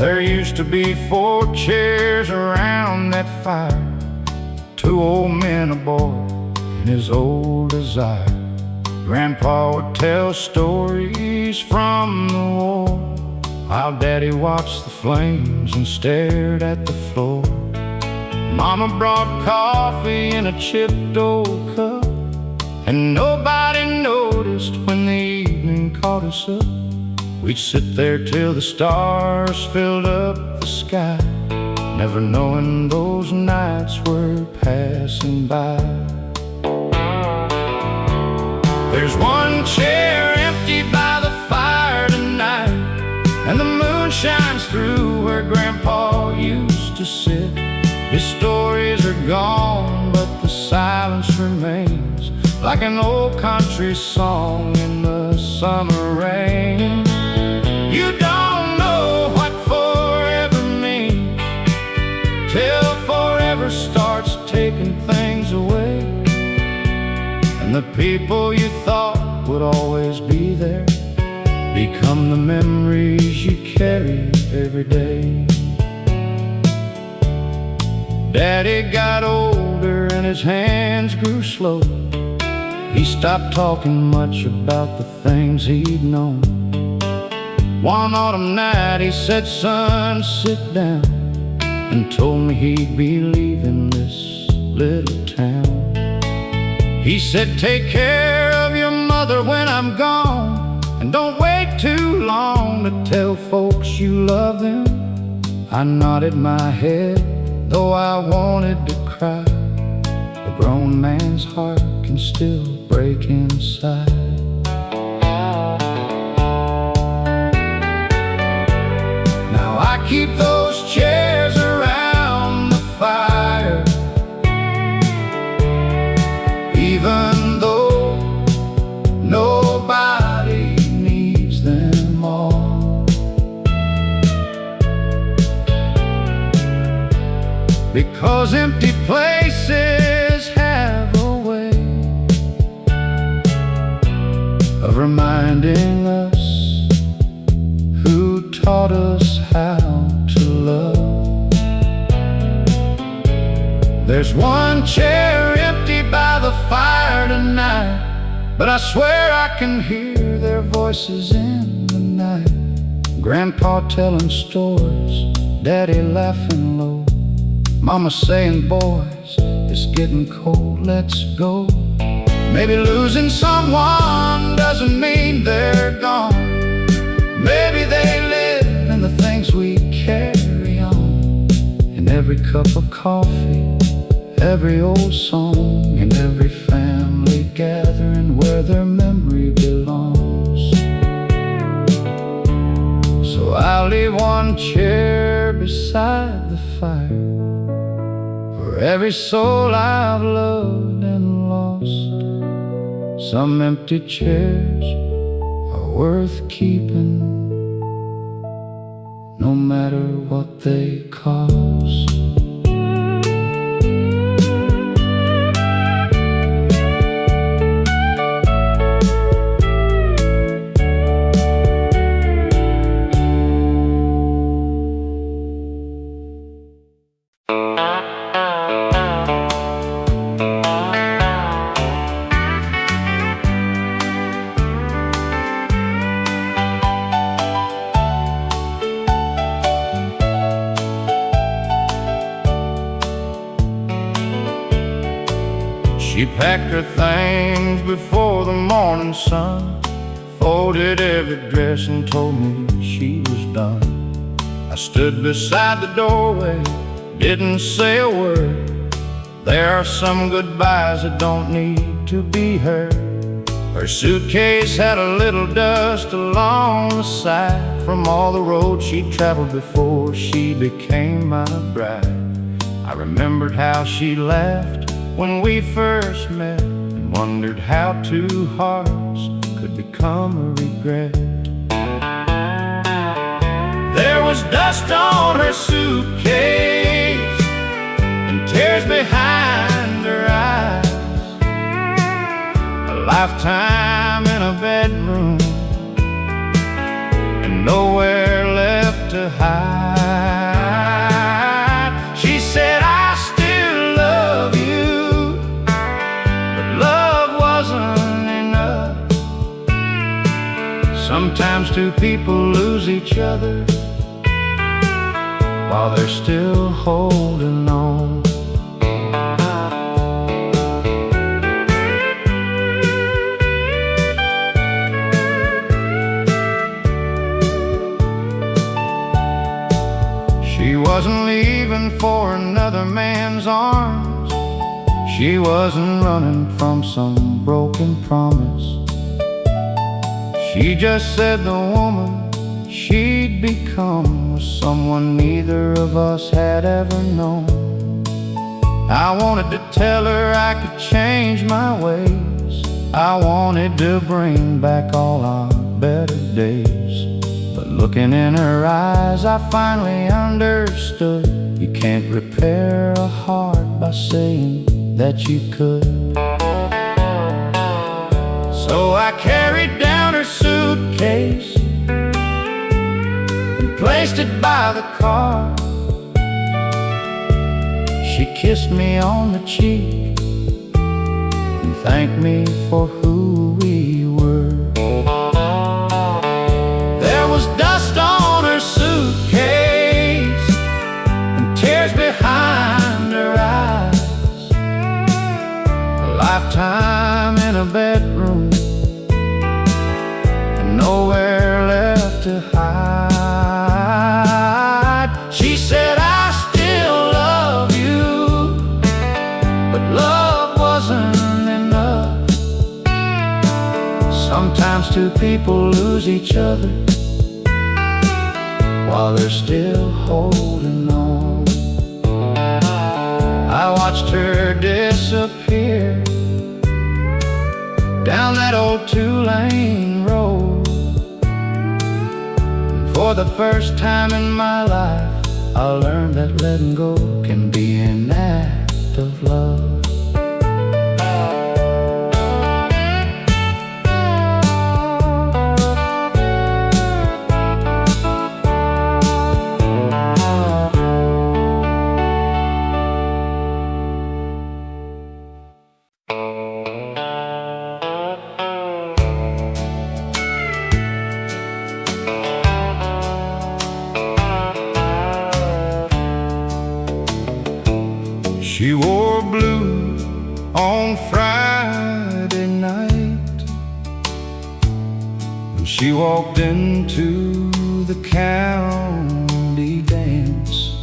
There used to be 4 chairs around that fire, 2 old men, a boy, and his old desire. Grandpa would tell stories from the war, while Daddy watched the flames and stared at the floor. Mama brought coffee in a chipped old cup, and nobody noticed when the evening caught us up. We'd sit there till the stars filled up the sky, never knowing those nights were passing by. There's one chair empty by the fire tonight, and the moon shines through where Grandpa used to sit. His stories are gone, but the silence remains, like an old country song in the summer rain. You don't know what forever means till forever starts taking things away, and the people you thought would always be there become the memories you carry every day. Daddy got older and his hands grew slow. He stopped talking much about the things he'd known. One autumn night he said, "Son, sit down," and told me he'd be leaving this little town. He said, "Take care of your mother when I'm gone, and don't wait too long to tell folks you love them." I nodded my head, though I wanted to cry. A grown man's heart can still break inside. Now I keep those chairs around the fire, even though nobody needs them all, because empty places have a way of reminding us who taught us how to love. There's one chair empty by the fire tonight, but I swear I can hear their voices in the night. Grandpa telling stories, Daddy laughing low, Mama saying, "Boys, it's getting cold, let's go." Maybe losing someone doesn't mean they're gone. Maybe they live in the things we carry on, in every cup of coffee, every old song, in every family gathering where their memory belongs. So I'll leave one chair beside the fire for every soul I've loved and lost. Some empty chairs are worth keeping, no matter what they cost. She packed her things before the morning sun, folded every dress and told me she was done. I stood beside the doorway, didn't say a word. There are some goodbyes that don't need to be heard. Her suitcase had a little dust along the side from all the roads she'd traveled before she became my bride. I remembered how she laughed when we first met, and wondered how 2 hearts could become a regret. There was dust on her suitcase and tears behind her eyes, a lifetime in a bedroom and nowhere left to hide. Sometimes two people lose each other while they're still holding on. She wasn't leaving for another man's arms. She wasn't running from some broken promise. She just said the woman she'd become was someone neither of us had ever known. I wanted to tell her I could change my ways. I wanted to bring back all our better days. But looking in her eyes, I finally understood. You can't repair a heart by saying that you could. So I carried down her suitcase and placed it by the car. She kissed me on the cheek and thanked me for who we were. There was dust on her suitcase and tears behind her eyes. A lifetime in a bedroom and nowhere left to hide. She said, I still love you, but love wasn't enough. Sometimes two people lose each other while they're still holding on. I watched her disappear down that old two-lane road. And for the first time in my life, I learned that letting go can be an act of love. She wore blue on Friday night when she walked into the county dance.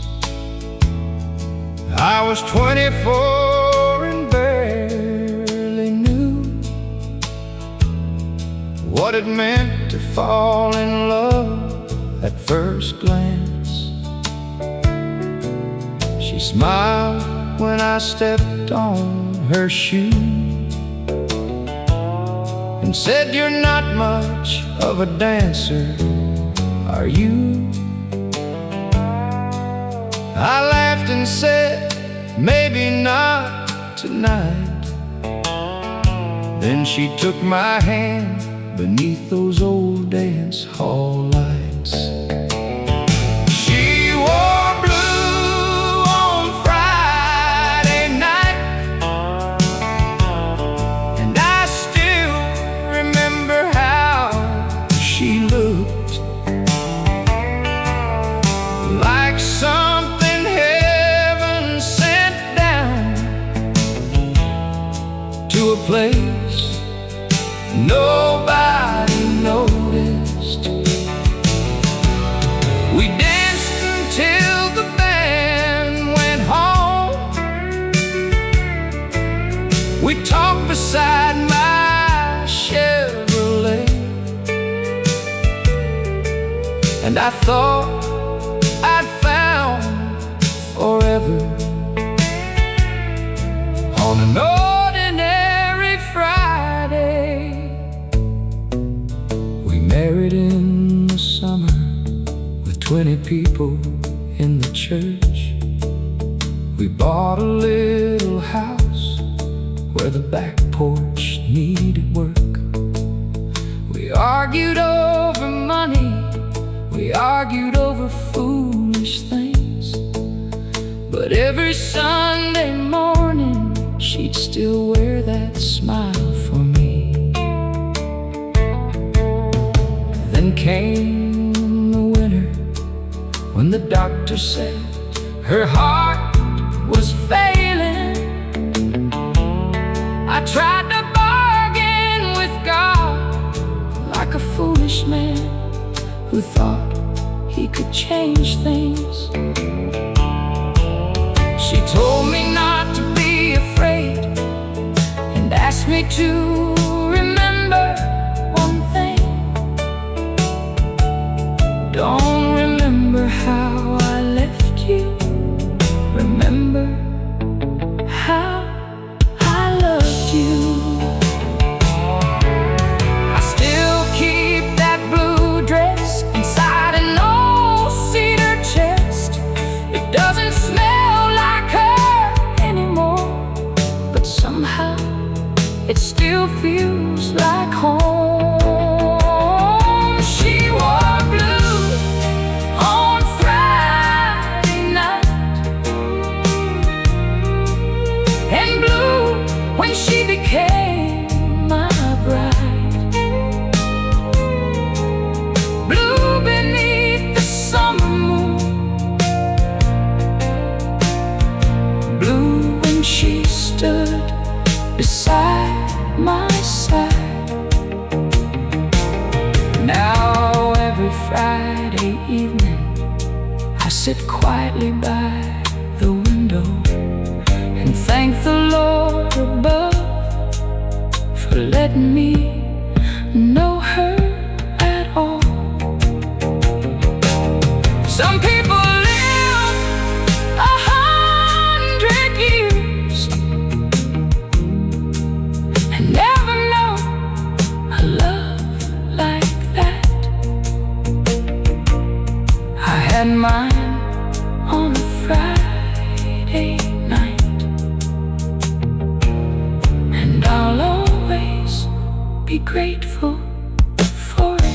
I was 24 and barely knew what it meant to fall in love at first glance. She smiled when I stepped on her shoe and said, you're not much of a dancer, are you? I laughed and said, maybe not tonight. Then she took my hand beneath those old dance hall lights. She wore blue on Friday night, and I still remember how she looked like something heaven sent down to a place nobody noticed. We danced until the band went home. We talked beside my Chevrolet, and I thought I'd found forever on an ordinary Friday. We married in the summer with 20 people in the church. We bought a little house where the back porch needed work. We argued over money, we argued over foolish things, but every Sunday morning she'd still wear that smile for me. came the winter when the doctor said her heart was failing. I tried to bargain with God like a foolish man who thought he could change things. She told me not to be afraid and asked me to remember one thing. Don't remember how I left you, remember how I loved you. I still keep that blue dress inside an old cedar chest. It doesn't smell like her anymore, but somehow it still feels like home. She wore blue on Friday night and blue when she became my bride. Blue beneath the summer moon, blue when she stood beside my side. Now every Friday evening I sit quietly by the window and thank the Lord above for letting me know her at all. Some people live 100 years and never know a love like that. I had mine on a Friday night, and I'll always be grateful for it.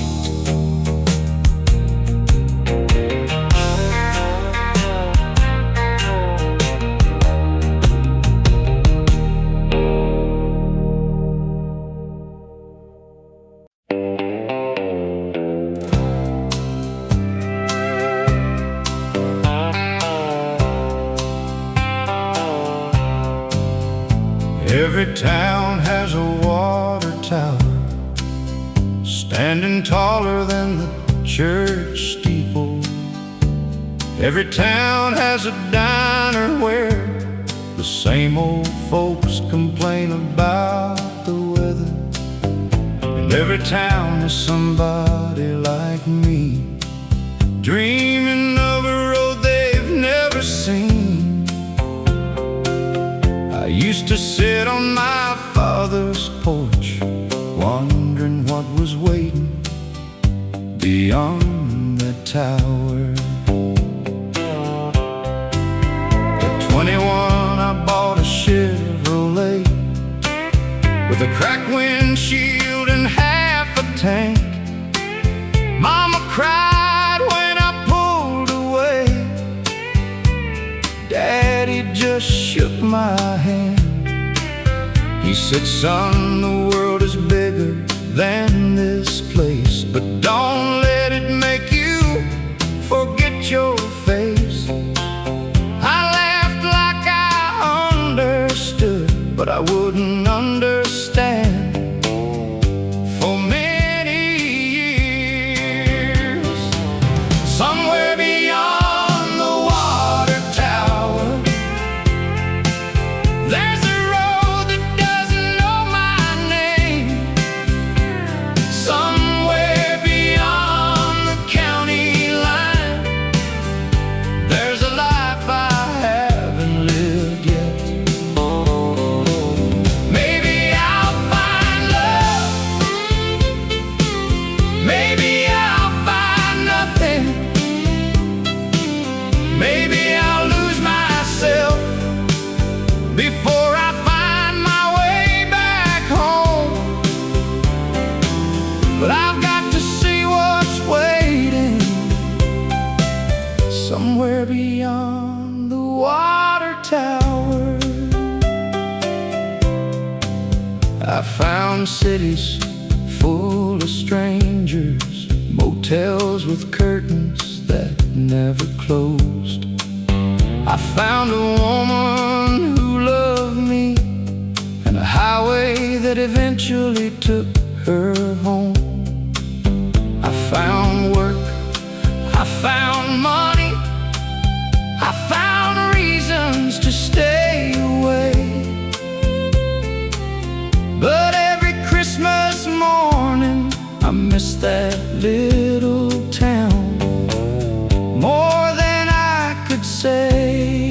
Every town has a water tower standing taller than the church steeple. Every town has a diner where the same old folks complain about the weather. And every town is somebody like me, dreaming of a road they've never seen. I used to sit on my father's porch, wondering what was waiting beyond that tower. At 21 I bought a Chevrolet with a cracked windshield and half a tank. Mama cried when I pulled away. Daddy just shook my hand. He said, son, the world is bigger than this place, but don't let it make you forget your face. I laughed like I understood, but I wouldn't understand for many years. Somewhere beyond the water tower, there's a road that doesn't know my name. Somewhere beyond the county line, there's a life I haven't lived yet. Maybe I'll find love, maybe I'll find nothing. Maybe I'll lose myself before I find my way back home. But I've got to see what's waiting somewhere beyond the water tower. I found cities full of strangers, motels hotels with curtains that never closed. I found a woman who loved me, and a highway that eventually took her home. I found work, I found money, I found reasons to stay away. But every Christmas morning I miss that little town more than I could say.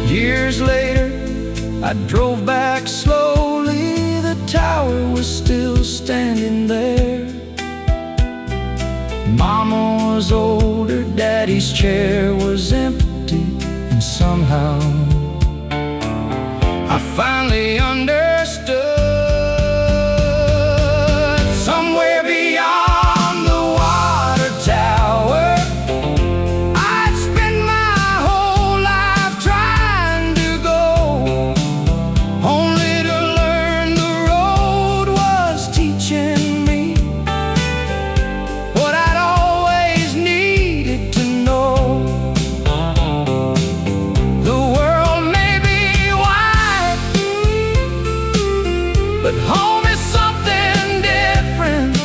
Years later, I drove back slowly. The tower was still standing there. Mama was older, Daddy's chair was empty, and somehow I finally understood. Somewhere beyond the water tower, I'd spend my whole life trying to go, only to learn the road was teaching me what I'd always needed to know. The world may be wide, but home is something different.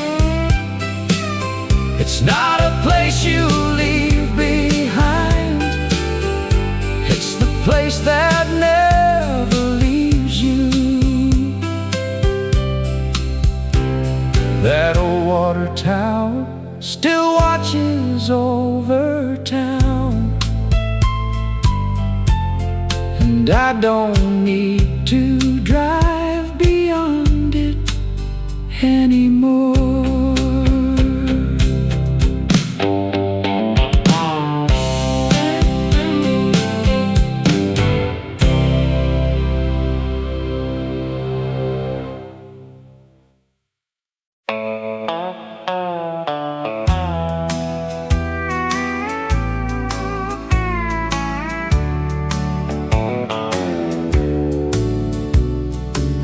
It's not a place you leave behind. It's the place that never leaves you. That old water tower still watches over town, and I don't need to drive beyond it anymore.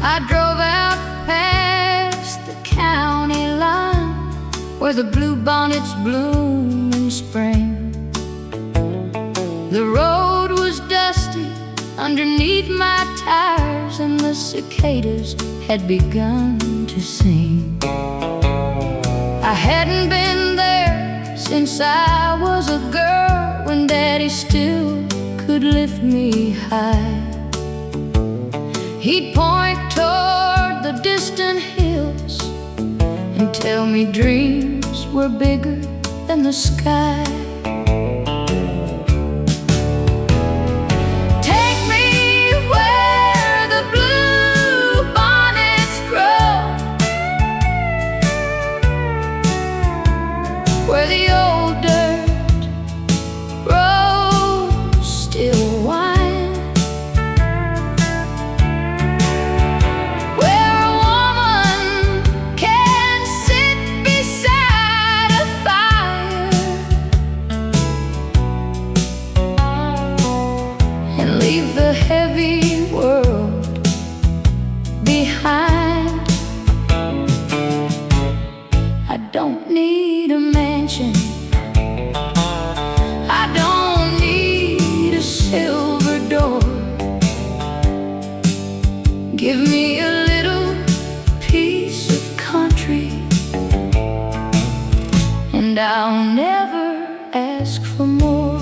I drove out past the county line, where the bluebonnets bloom in spring. The road was dusty underneath my tires, and the cicadas had begun to sing. I hadn't been there since I was a girl, when Daddy still could lift me high. He'd point toward the distant hills and tell me dreams were bigger than the sky. Take me where the blue bonnets grow, where the old dirt roads still wind, where a woman can sit beside a fire and leave the heavy world behind. I don't need a mansion, I don't need a silver door. Give me a little piece of country, and I'll never ask for more.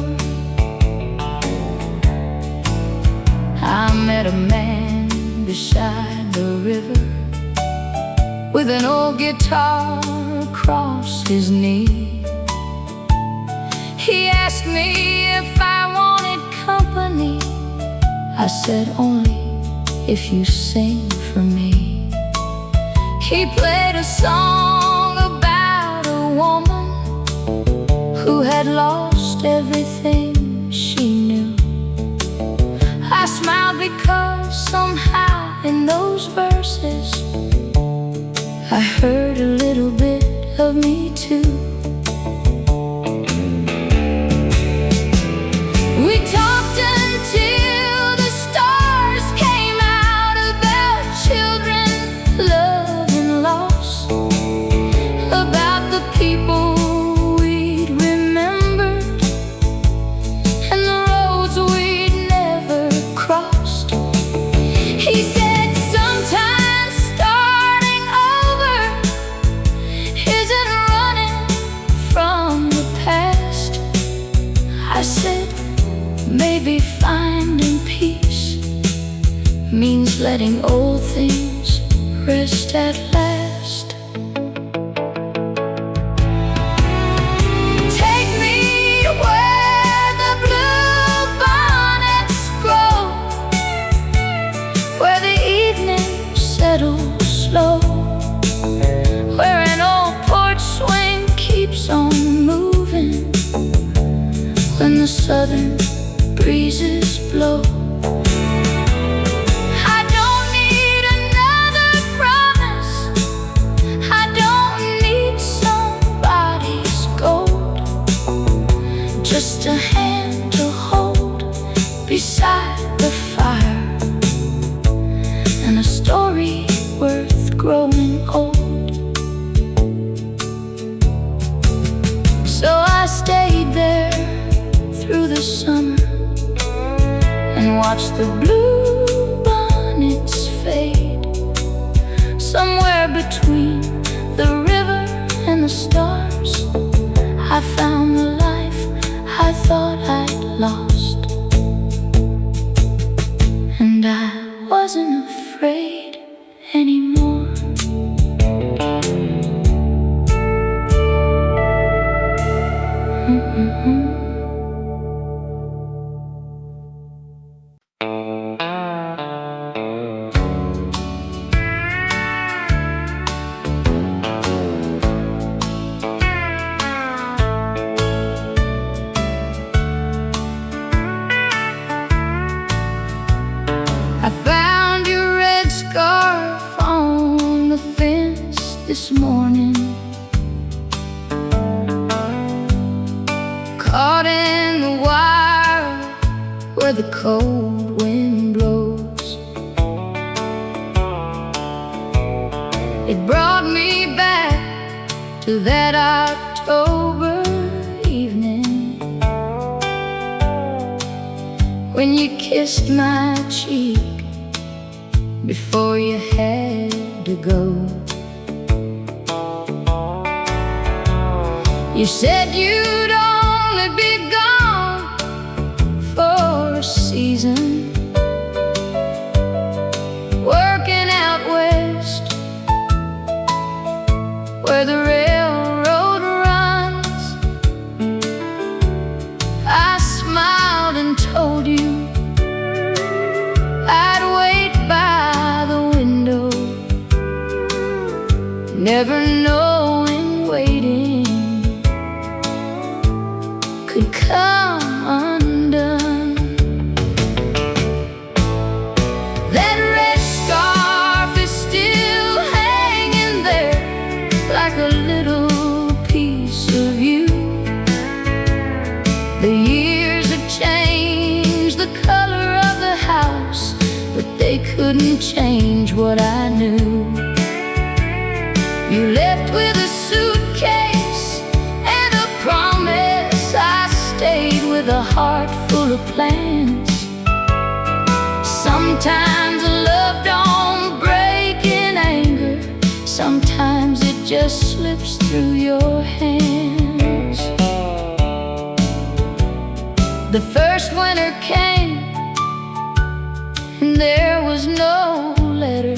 I met a man beside the river with an old guitar across his knee. He asked me if I wanted company. I said, only if you sing for me. He played a song about a woman who had lost everything she knew. I smiled because somehow in those verses I heard a little bit of me too. We talked until the stars came out about children, love and loss. letting old things rest at last. Take me where the bluebonnets grow, where the evening settles slow, where an old porch swing keeps on moving when the southern breezes blow. I don't need another promise, I don't need somebody's gold, just a hand to hold beside the fire, and a story worth growing old. So I stayed there through the summer and watched the bluebonnets fade. Somewhere between the river and the stars, I found the life I thought I'd lost, and I wasn't afraid anymore. I found your red scarf on the fence this morning, caught in the wire where the cold wind blows. It brought me back to that October evening when you kissed my cheek before you had to go. You said you'd only be gone for a season, working out west where the railroad runs. I smiled and told you I'd wait by the window, never knowing waiting could come undone. That red scarf is still hanging there like a little piece of you. The years have changed the color of the house, but they couldn't change what I knew. You left with a suitcase and a promise. I stayed with a heart full of plans. Sometimes love don't break in anger, sometimes it just slips through your hands. The first winter came and there was no letter.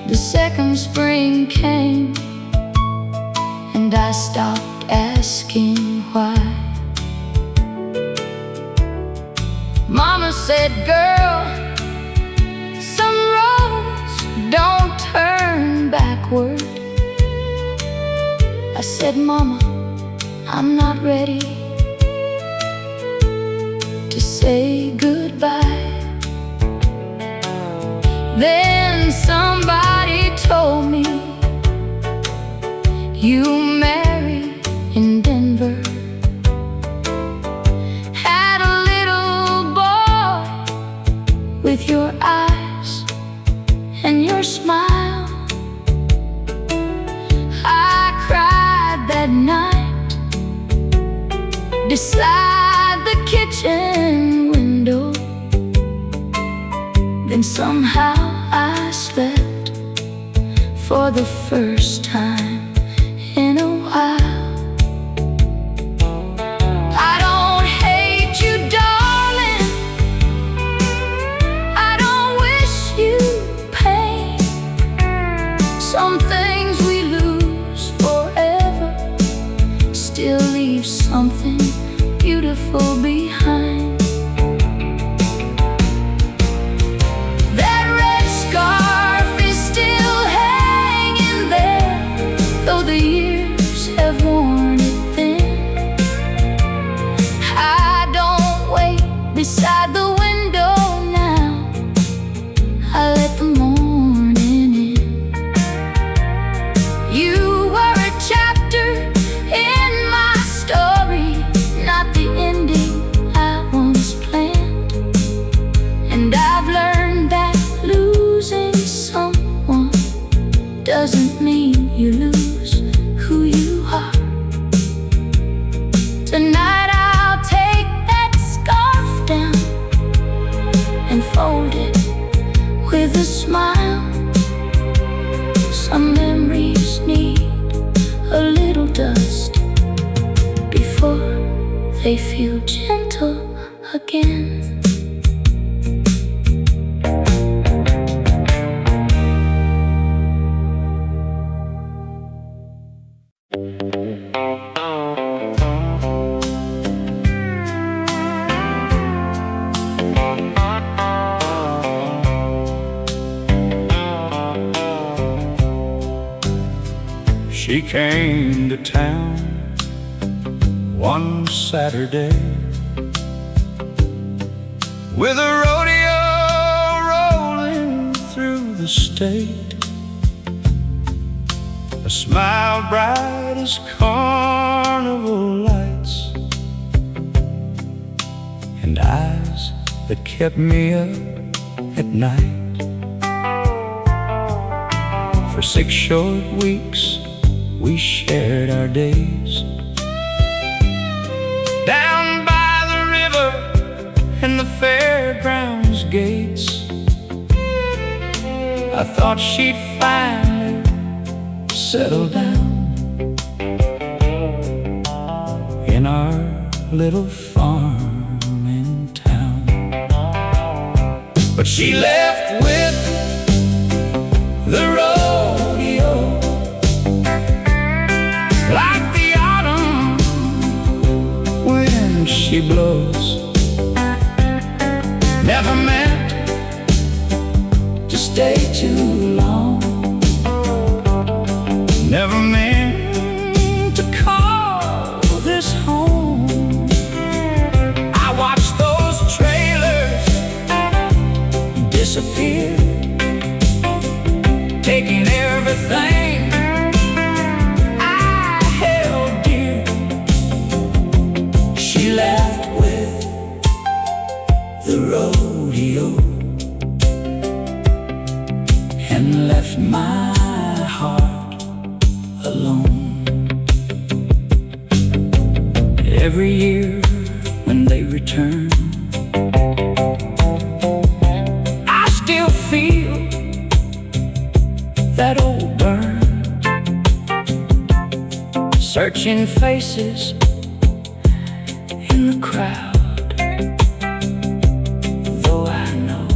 The second spring came and I stopped asking why. Mama said, girl, some roads don't turn backward. I said, Mama, I'm not ready to say goodbye. Then somebody told me you married in Denver, had a little boy with your eyes and your smile. I cried that night beside the kitchen window. Then somehow I slept for the first time in a while. I don't hate you, darling, I Some things we lose forever still leave something beautiful behind. That red scarf is still hanging there, though the years have worn it thin. I don't wait beside the window now, I let the morning in. You were a chapter in my story, not the ending I once planned. And I've learned that losing someone doesn't mean you lose who you are. Tonight I'll take that scarf down and fold it with a smile. Some memories need a little dust before they feel gentle again. She came to town one Saturday with a rodeo rolling through the state, a smile bright as carnival lights, and eyes that kept me up at night. For 6 short weeks we shared our days down by the river and the fairgrounds gates. I thought she'd finally settle down in our little farm in town. But she left with the rodeo, like the autumn when she blows. Never meant to stay too long, never meant to call this home. I watched those trailers disappear, taking everything I held dear. She left with the rodeo and left my heart alone. Every year when they return, I still feel that old burn, searching faces in the crowd, though I know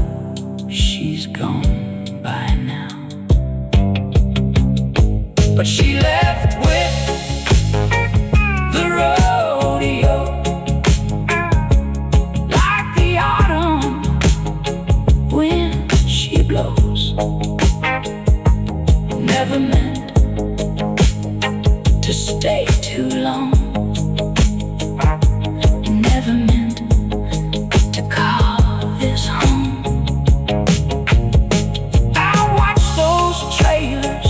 she's gone by now. But she left with the rodeo, like the autumn when she blows. Never meant to stay too long, never meant to call this home. I watched those trailers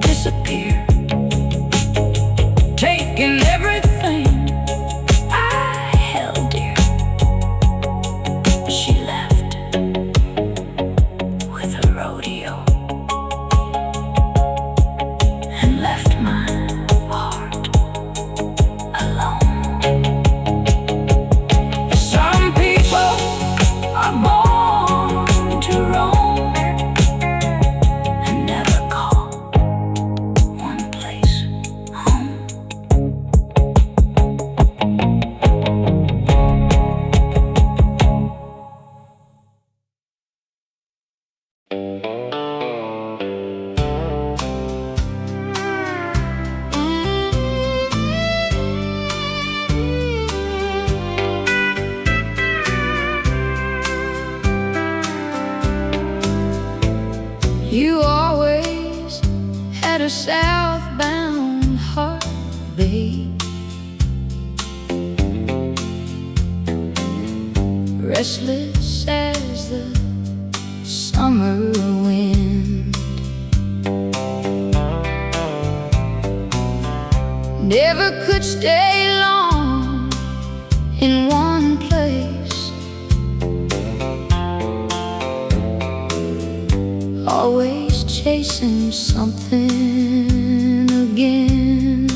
disappear, taking everything I held dear. She left with a rodeo and left my heart You always had a southbound heart, babe. Restless as the summer wind, never could stay long in one place. Always chasing something again.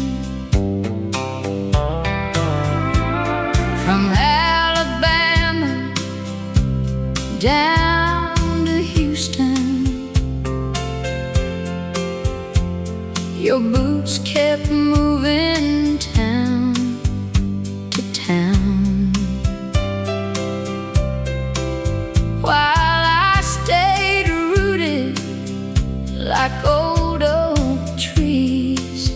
From Alabama down to Houston, your boots kept moving town to town, while I stayed rooted like old oak trees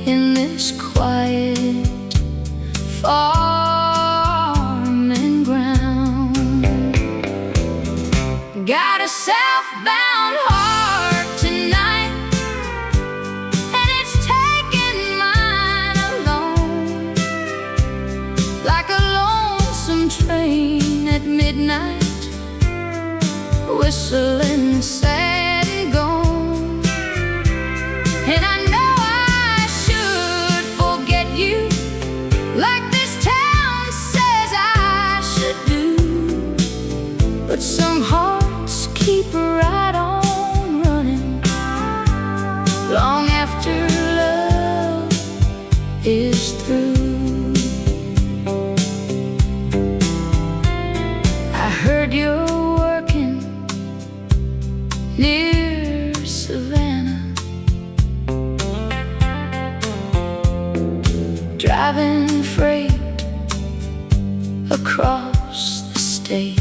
in this quiet farming ground. Got a southbound heart tonight, and it's taking mine alone, like a lonesome train at midnight, whistling sad and gone. And I know I should forget you, like this town says I should do, but some hearts keep right on running long after love is through. I heard you're working near Savannah, driving freight across the state.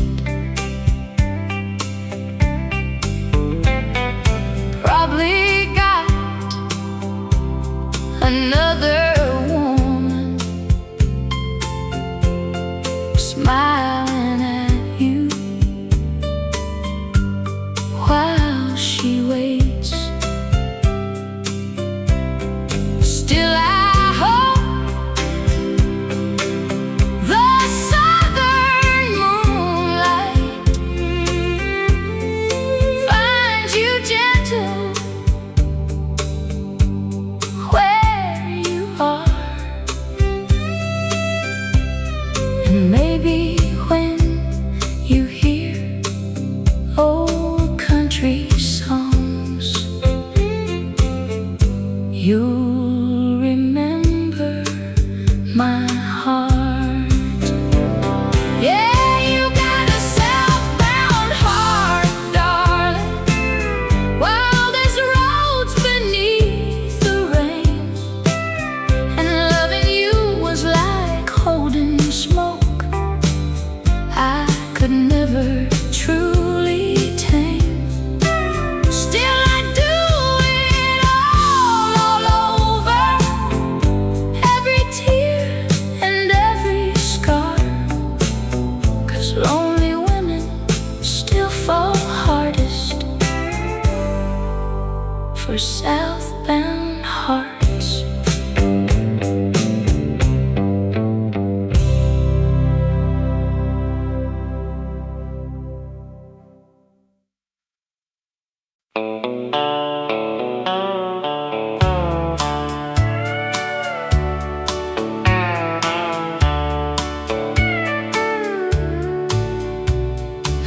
Probably got another woman smiling at you while she waits. Still I hope the southern moonlight finds you gentle where you are. And maybe when you hear old country songs, you'll remember my heart. Yeah, you got a southbound heart, darling. Wildest roads beneath the rain, and loving you was like holding smoke I could never truly tame. Still I do it all over, every tear and every scar, 'cause lonely women still fall hardest for southbound hearts.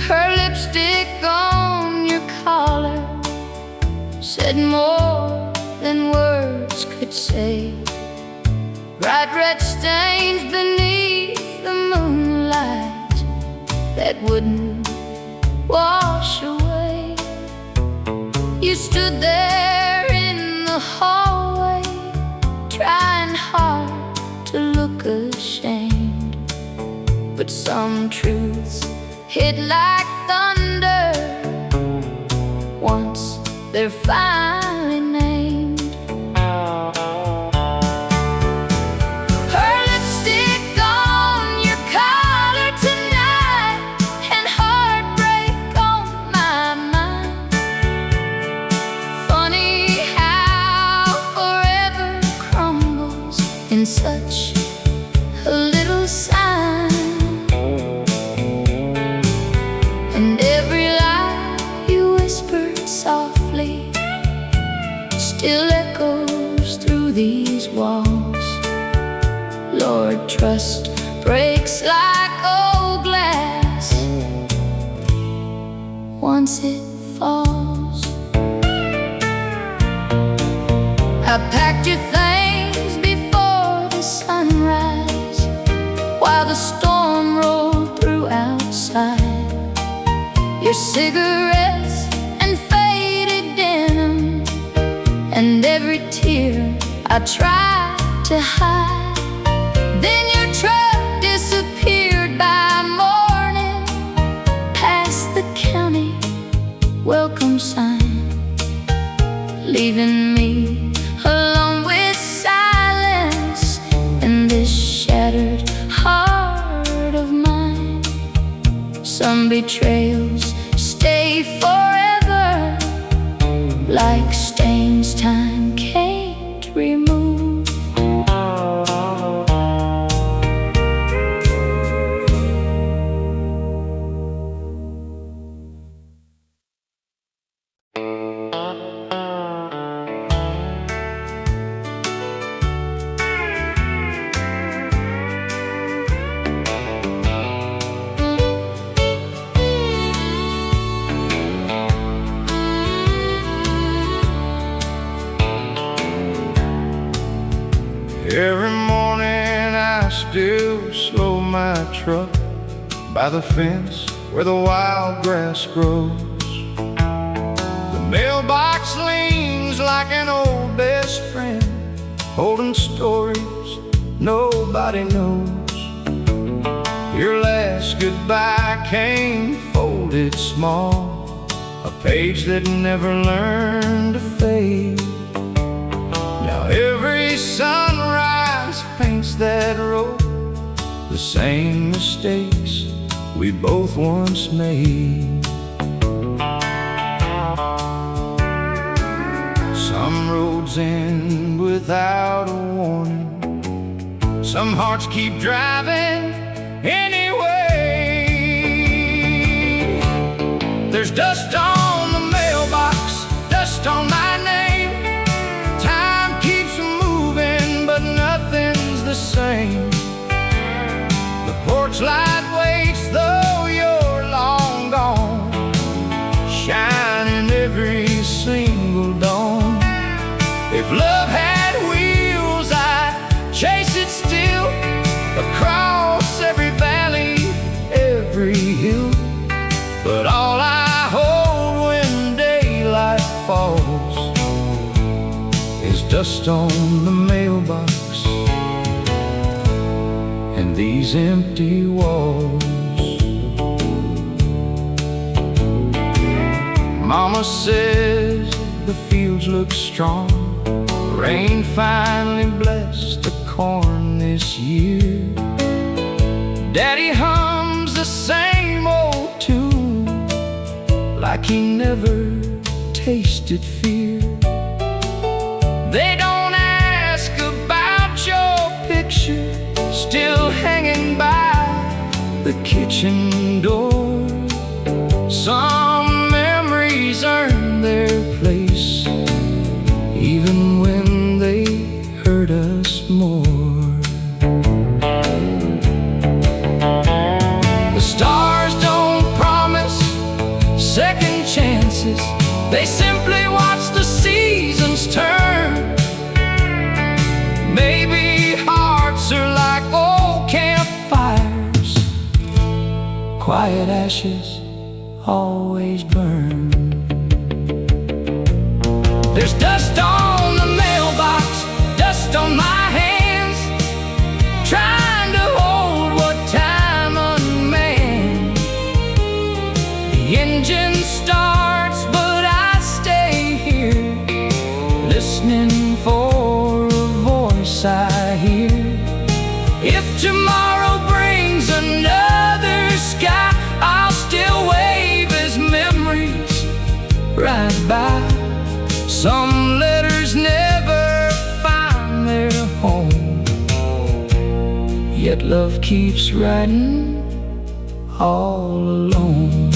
Her lipstick on your collar said more than words could say. Bright red stains beneath the moonlight that wouldn't wash away. You stood there in the hallway, trying hard to look ashamed, but some truths hit like thunder once they're finally named. Her lipstick on your collar tonight, and heartbreak on through these walls. Lord, trust breaks like old glass once it falls. I packed your things before the sunrise, while the storm rolled through outside. Your cigarettes and faded denim, and every tear I tried to hide. Then your truck disappeared by morning, past the county welcome sign, leaving me alone with silence in this shattered heart of mine. Some betrayals stay forever, like stains time can't remove. Every morning I still slow my truck by the fence where the wild grass grows. The mailbox leans like an old best friend, holding stories nobody knows. Your last goodbye came folded small, a page that never learned to fade. Now every sunrise paints that road, the same mistakes we both once made. Some roads end without a warning, some hearts keep driving anyway. There's dust on the mailbox, dust on my name. Time keeps moving, but nothing's the same. The porch light waits, though you're long gone, shining every single dawn. If love had wheels, I'd chase it still, across every valley, every hill. But all I hold when daylight falls is dust on the mailbox and these empty walls. Mama says the fields look strong, rain finally blessed the corn this year. Daddy hums the same old tune, like he never tasted fear. They don't ask about your picture, still hanging by the kitchen door. Some memories earn their place, even when they hurt us more. The stars don't promise second chances, they simply watch the seasons turn. Maybe hearts are like old campfires, quiet ashes always burn. There's dust on the mailbox, dust on my hands, trying to hold what time unmanned. The engine starts, but I stay here, listening for a voice I hear. If tomorrow brings another sky, I'll still wave as memories ride by. Some letters never find their home, yet love keeps writing all alone.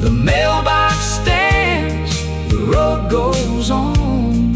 The mailbox stands, the road goes on,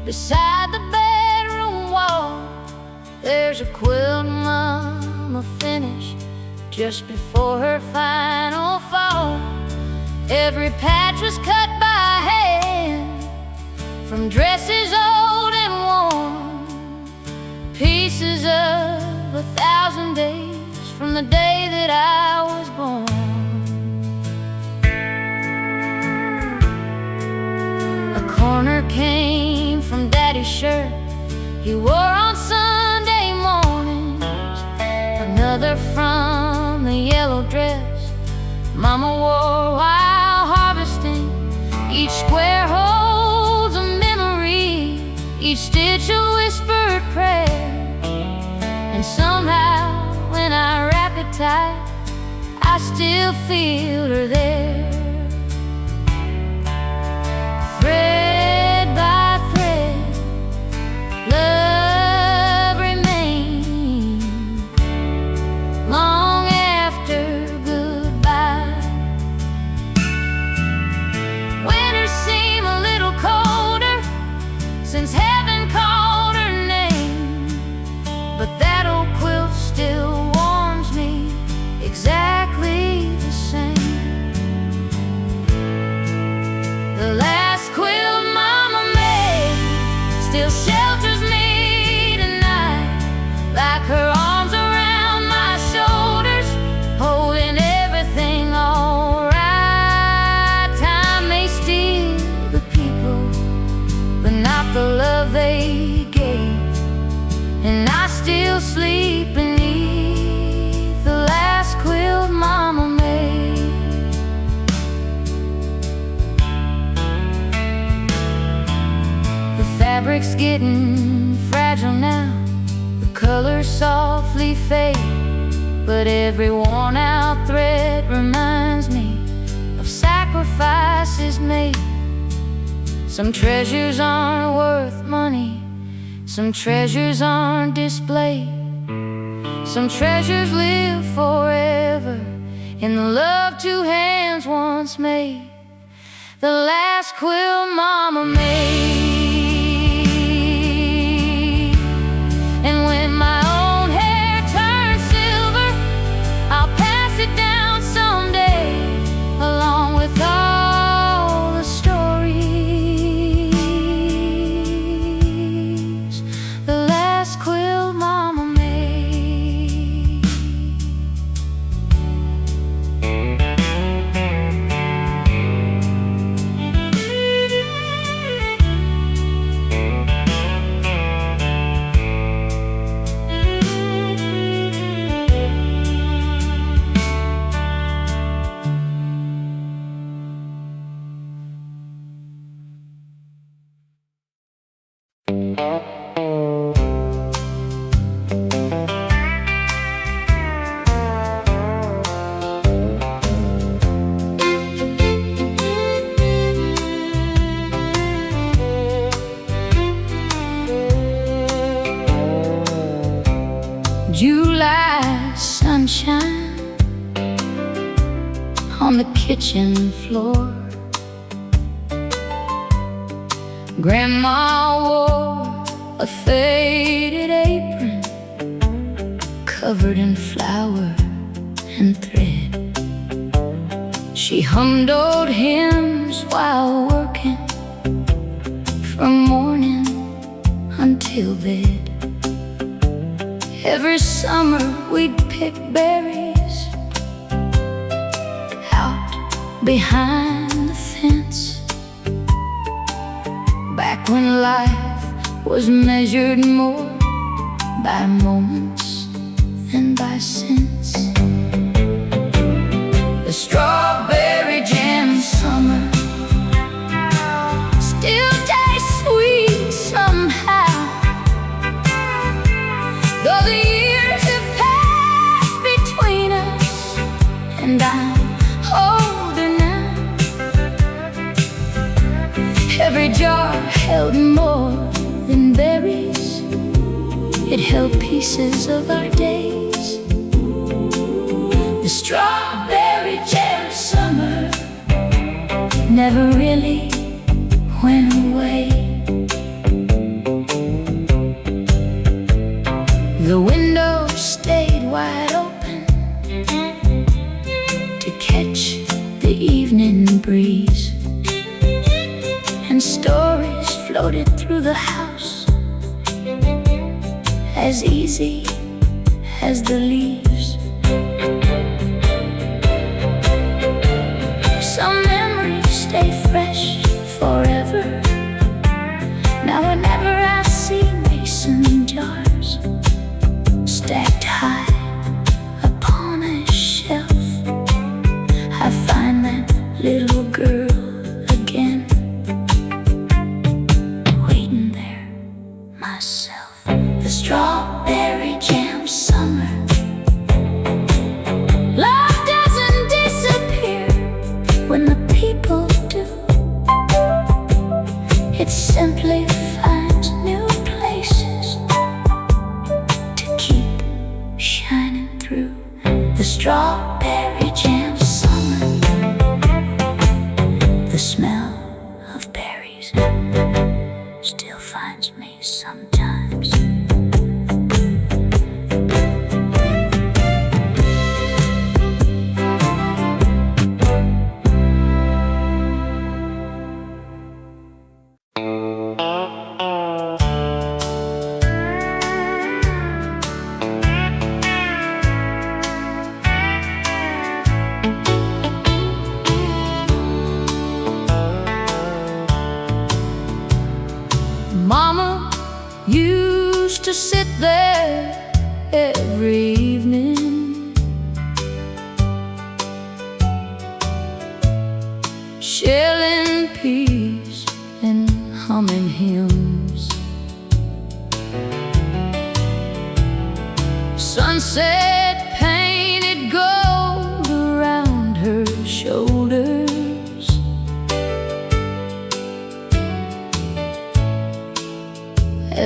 Beside the bedroom wall, there's a quilt Mama finished just before her final fall. Every patch was cut by hand from dresses old and worn, pieces of 1,000 days from the day that I was born. A corner came from Daddy's shirt he wore on Sunday mornings, another from the yellow dress Mama wore while harvesting. Each square holds a memory, each stitch a whispered prayer. And somehow when I wrap it tight, I still feel her there. Thread by thread, love remains long after goodbye. Winters seem a little colder since heaven called her name, but that old quilt still warms me exactly the same. The last quilt Mama made still shelters me tonight, like her arms around my shoulders, holding everything all right. Time may steal the people, but not the love they gave, and I still sleep beneath the last quilt Mama made. The fabric's getting fragile now, the colors softly fade, but every worn out thread reminds me of sacrifices made. Some treasures aren't worth money, some treasures aren't displayed. Some treasures live forever in the love two hands once made. The last quilt Mama made. And when my own hair turns silver, I'll pass it down someday, along with all the stories the last quilt Mama made. July sunshine on the kitchen floor. Grandma wore a faded apron covered in flour and thread. She hummed old hymns while working from morning until bed. Every summer we'd pick berries out behind the fence, back when life was measured more by moments than by cents. The strawberry jam summer still tastes sweet somehow, though the years have passed between us and I'm older now. Every jar held more than berries, it held pieces of our days. The strawberry jam summer never really went away. wide open to catch the evening breeze, and stories floated through the house as easy as the leaves. Some memories stay fresh forever. Now whenever I see mason jars stacked high upon a shelf, I find that little girl again, waiting there myself. The strawberry jam summer, love doesn't disappear when the people do. It simply finds new places to keep shining through. The strawberry jam summer, the smell of berries still finds me sometimes. Mama used to sit there every evening, shelling peas and humming hymns. Sunset painted gold around her shoulders,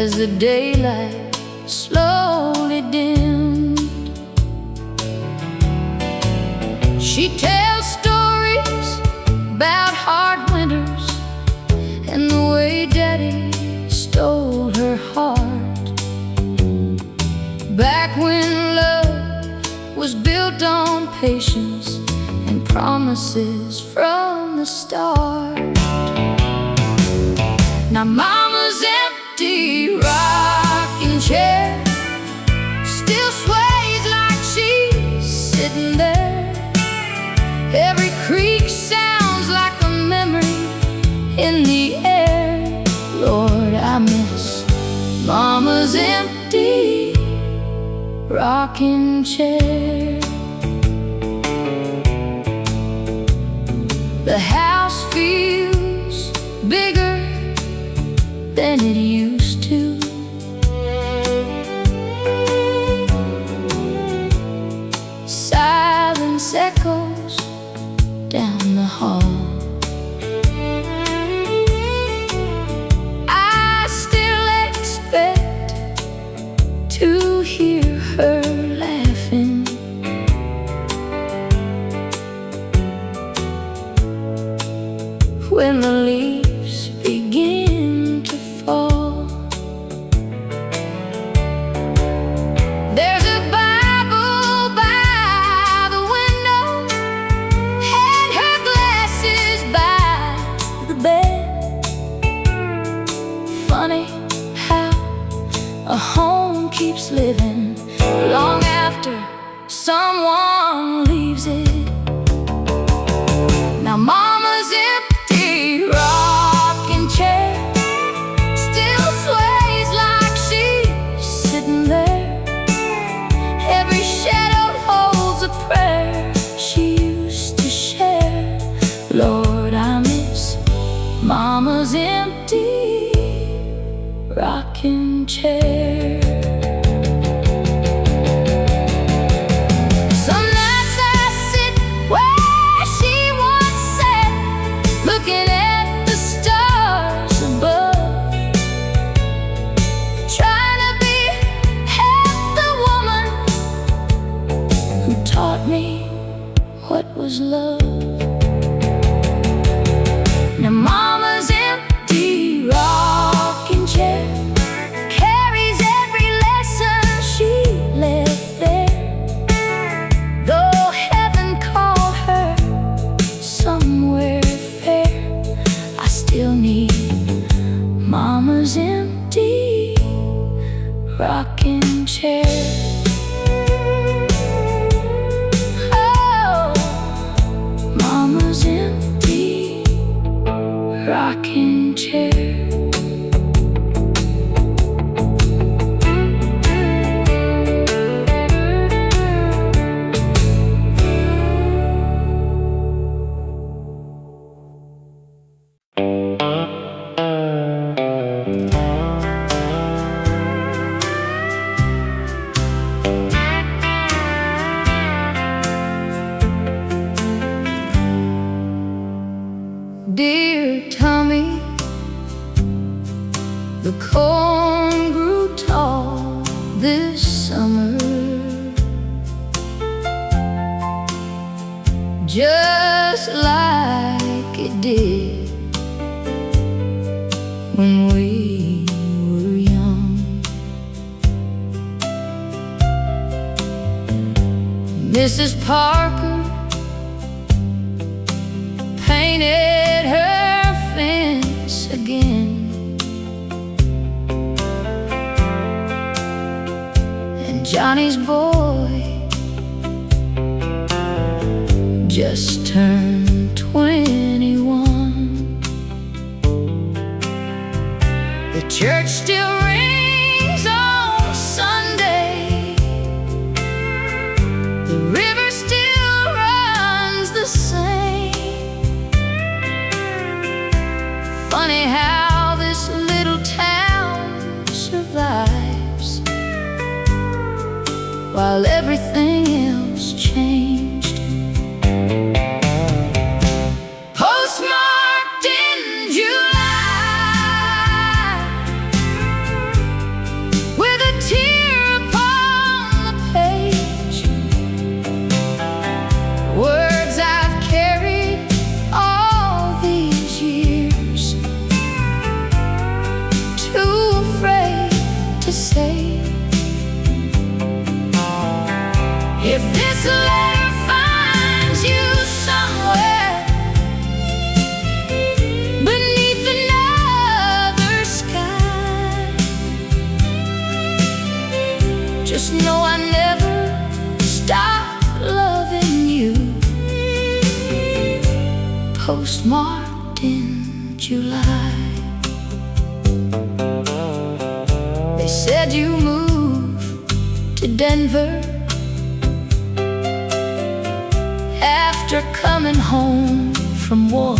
as the daylight slowly dimmed. She tells stories about hard winters and the way Daddy stole her heart, back when love was built on patience and promises from the start. Now Mama's empty rocking chair still sways like she's sitting there. Every creak sounds like a memory in the air. Lord, I miss Mama's empty rocking chair. The house feels bigger than it used to. Silence echoes down the hall. I still expect to hear her laughing when the leaves begin to fall. There's a Bible by the window and her glasses by the bed. Funny how a home keeps living long after someone leaves it. Now Mama's empty rocking chair still sways like she's sitting there. Every shadow holds a prayer she used to share. Lord, I miss Mama's empty rocking chair. Some nights I sit where she once sat, looking at the stars above, trying to be half the woman who taught me what was love. Now Mama's empty rocking chair carries every lesson she left there. just like it did when we were young. Mrs. Parker painted her fence again, and Johnny's boy just turned 21. The church still rings on Sunday. The river still runs the same. Funny how this little town survives while everything else changed. Postmarked in July, with a tear upon the page, words I've carried all these years, too afraid to say. If this letter finds you somewhere beneath another sky, just know I never stopped loving you. Postmarked in July. They said you moved to Denver after coming home from war.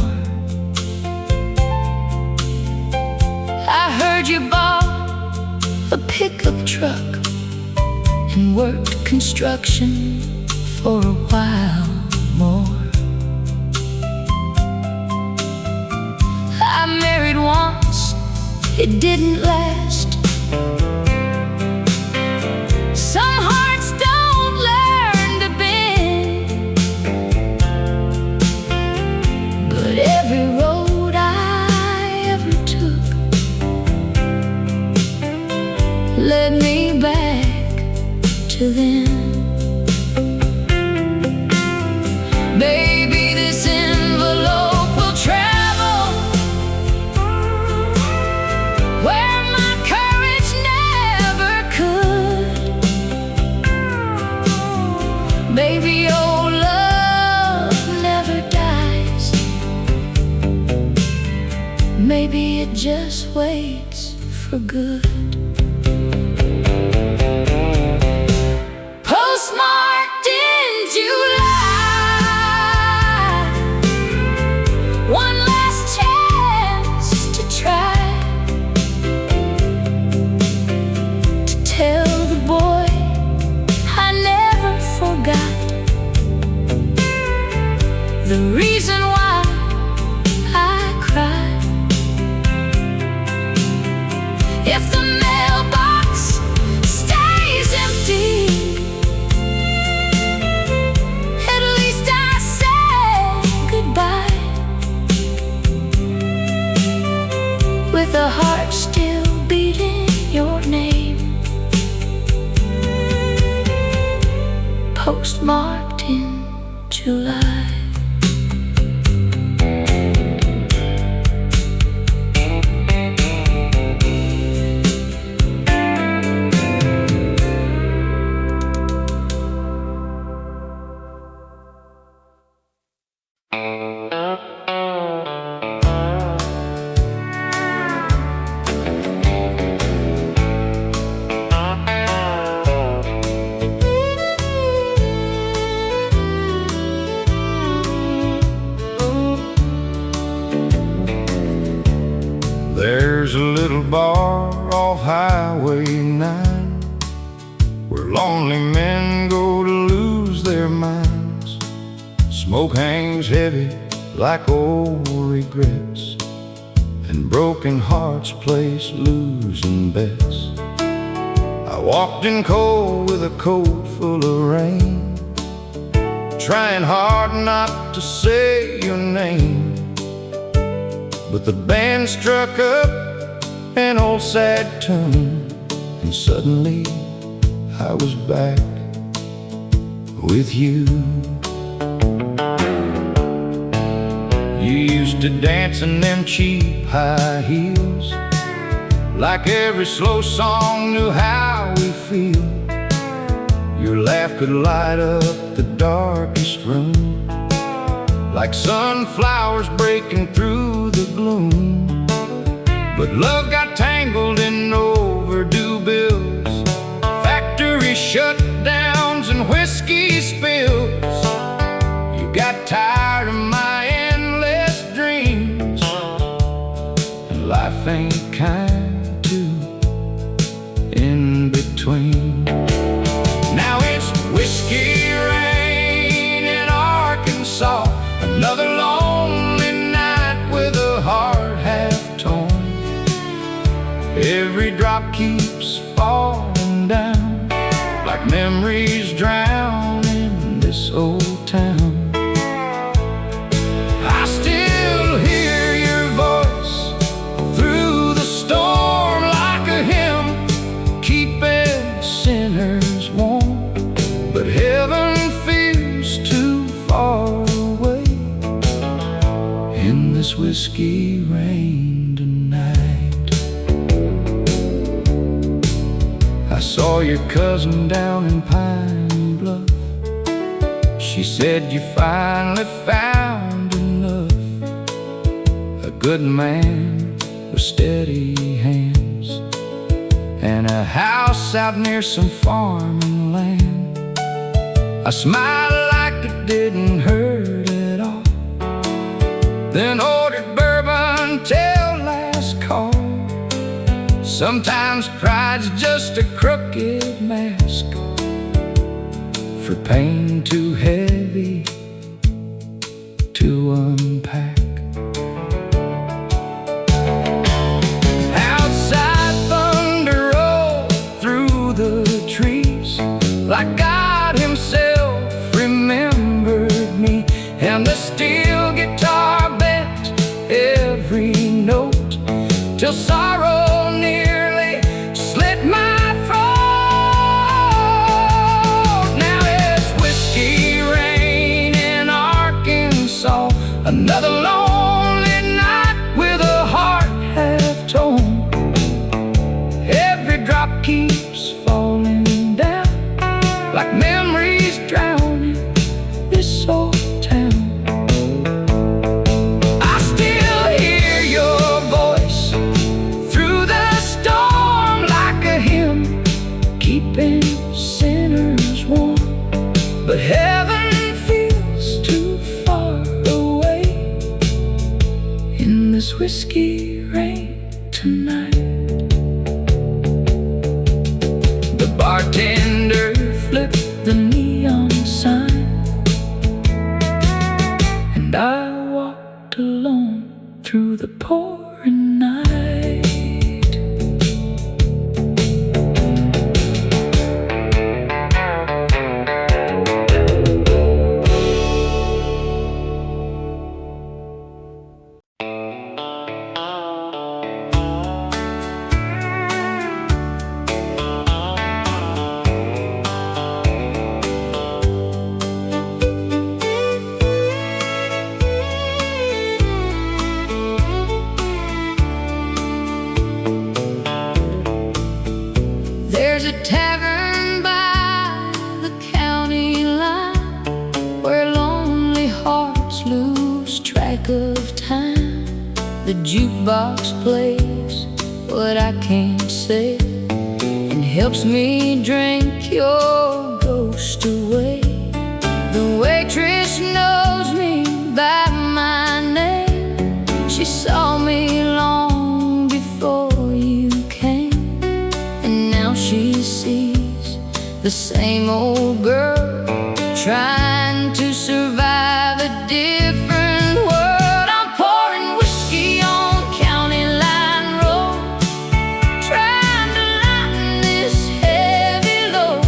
I heard you bought a pickup truck and worked construction for a while more. I married once, it didn't last. Some hearts don't learn to bend, but every road I ever took led me back to them. Baby, this envelope will travel where my courage never could. Baby, your love never dies. Maybe it just waits for good. Postmarked in July, one last chance to try to tell the boy I never forgot the reason why I cry. If the mailbox stays empty, at least I say goodbye with a heart still beating your name. Postmarked in July. There's a little bar off Highway 9 where lonely men go to lose their minds. Smoke hangs heavy like old regrets, and broken hearts place losing bets. I walked in cold with a coat full of rain, trying hard not to say your name. But the band struck up an old sad tune, and suddenly I was back with you. You used to dance in them cheap high heels, like every slow song knew how we feel. Your laugh could light up the darkest room, like sunflowers breaking through the gloom. But love got tangled in overdue bills, factory shutdowns and whiskey spills. You got tired of my endless dreams, and life ain't kind to in between. Now it's whiskey rain in Arkansas, another lonely night with a heart half torn. Every drop keeps falling down, like memories drown in this old town. I still hear your voice through the storm, like a hymn keeping sinners warm. But heaven feels too far away in this whiskey rain tonight. I saw your cousin down in Pine Bluff. She said you finally found enough, a good man with steady hands, and a house out near some farming land. I smiled like it didn't hurt at all, then ordered bourbon till last call. Sometimes pride's just a crooked mask for pain too heavy to unpack. Outside thunder rolled through the trees, like God himself remembered me, and the steel guitar bent every note till sorrow nearly slit my throat. Now it's whiskey rain in Arkansas, another lonely night with a heart half torn. Every drop keeps falling down, like memories drowning this old town. I still hear your voice through the storm, like a hymn keeping sinners warm. But heaven feels too far away in this whiskey rain tonight. The bartender flipped the neon sign, and I walked alone through the pouring night. There's a tavern by the county line where lonely hearts lose track of time. The jukebox plays what I can't say and helps me drink your ghost away. The waitress knows me by my name. She saw me long before you came, and now she sees the same old girl trying to survive a different world. I'm pouring whiskey on County Line Road, trying to lighten this heavy load.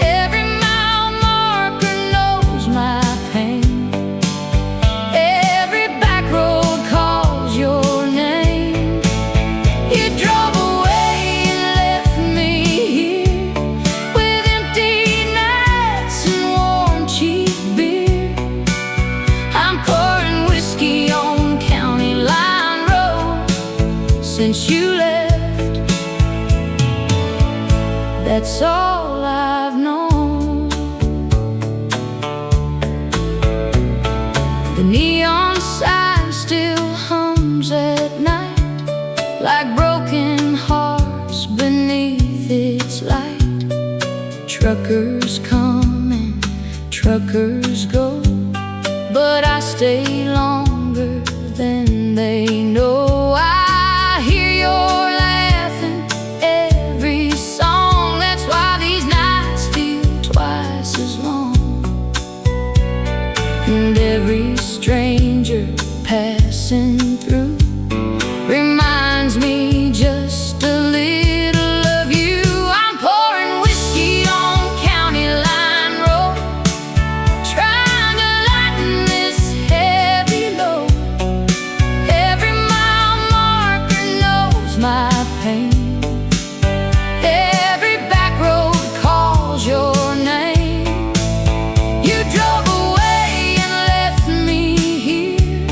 Every mile marker knows Workers come and truckers go, but I stay longer than they know. I hear your laughing every song. That's why these nights feel twice as long. And every stranger passing through reminds me just a little of you. I'm pouring whiskey on County Line Road, trying to lighten this heavy load. Every mile marker knows my pain. Every back road calls your name. You drove away and left me here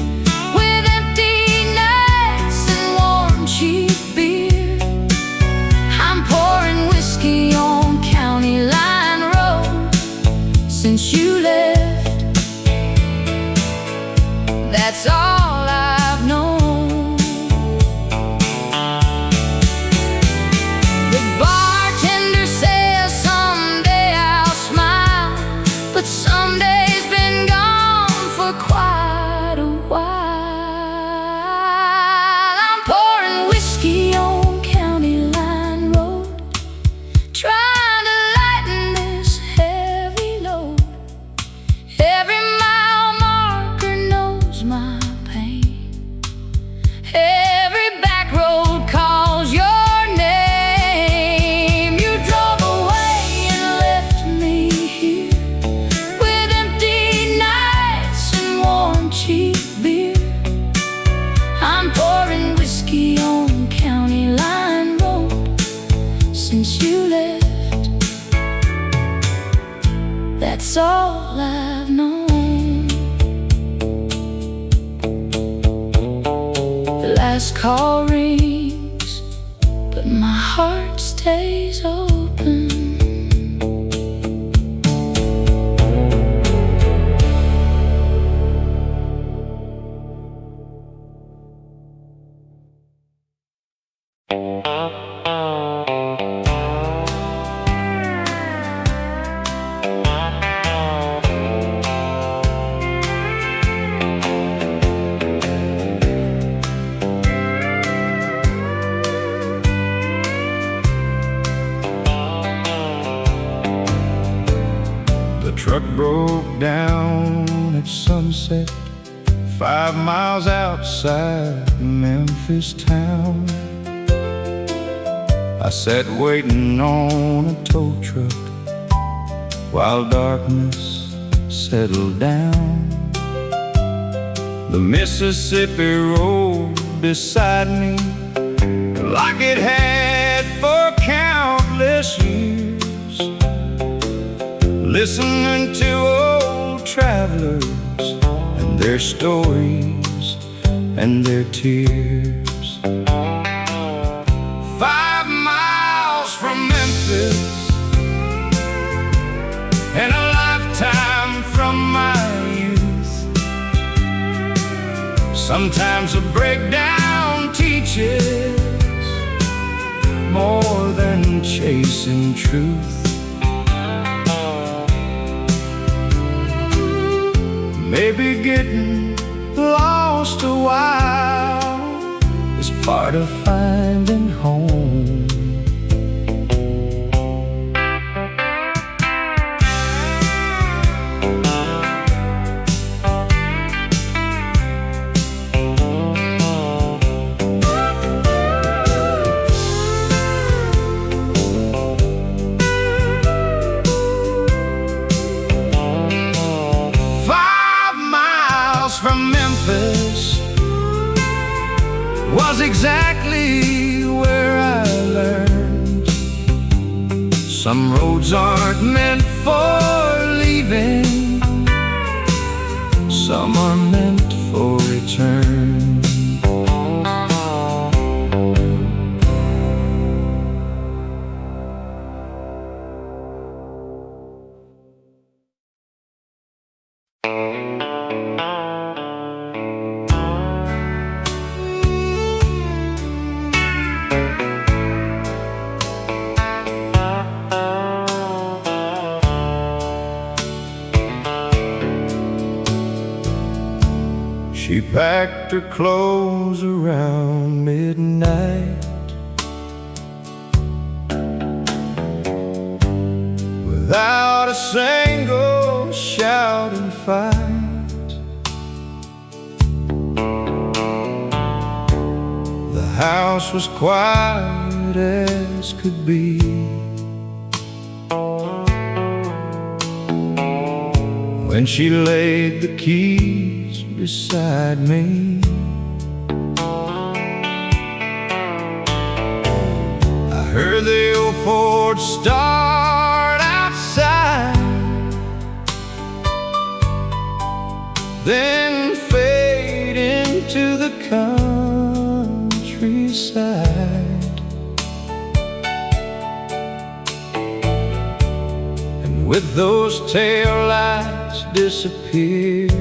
with empty nights and warm cheap beer. I'm pouring whiskey on County Line Road since you left. That's all I've known. The bartender says someday I'll smile, but someday's been gone for quite a while. I'm pouring whiskey on County Line Road, trying to lighten this heavy load. Every mile marker knows my pain. Every back road calls your name. You drove away and left me here with empty nights and warm cheap beer. I'm pouring whiskey on County Line Road since you left. That's all I've known. The last call rings, but my heart stays open. The truck broke down at sunset, 5 miles outside Memphis town. I sat waiting on a tow truck while darkness settled down. The Mississippi rolled beside me like it had for countless years, listening to old travelers and their stories and their tears. 5 miles from Memphis and a lifetime from my youth. Sometimes a breakdown teaches more than chasing truth. Maybe getting lost a while is part of finding home. From Memphis was exactly where I learned some roads aren't meant for leaving, some are meant for return. She packed her clothes around midnight, without a single shouting fight. The house was quiet as could be. When she laid the keys beside me, I heard the old Ford start outside, then fade into the countryside. And with those taillights disappearing,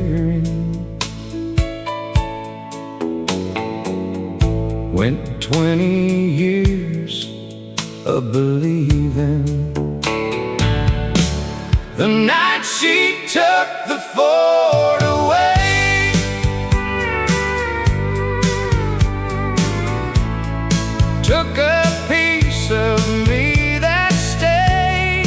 went 20 years of believing. The night she took the Ford away, took a piece of me that stayed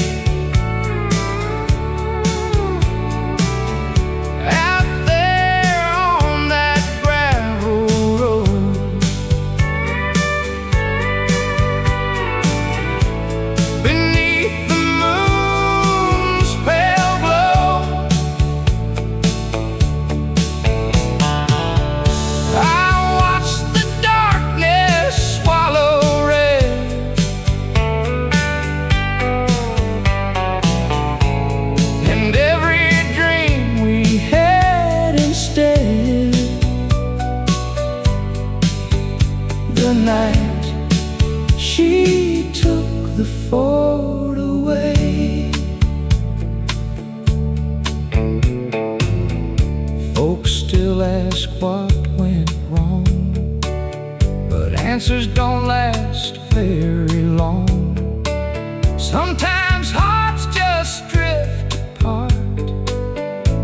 out there on that gravel road, beneath the moon's pale glow. I watched the darkness swallow red, and every dream we had instead. The night she took the Ford away, folks still ask what went wrong, but answers don't last very long. Sometimes hearts just drift apart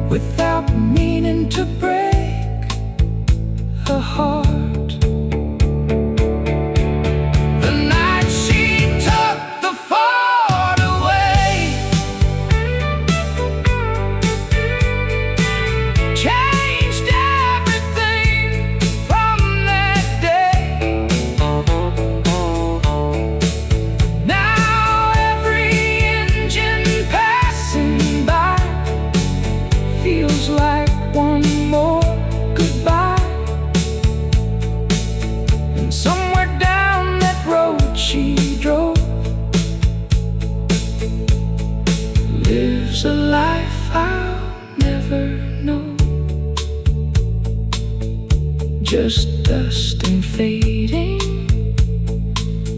without meaning to break a heart. The night she took the Ford away changed everything from that day. Now every engine passing by feels like one more goodbye. And somewhere down that road she drove lives a life I'll never know. Just dust and fading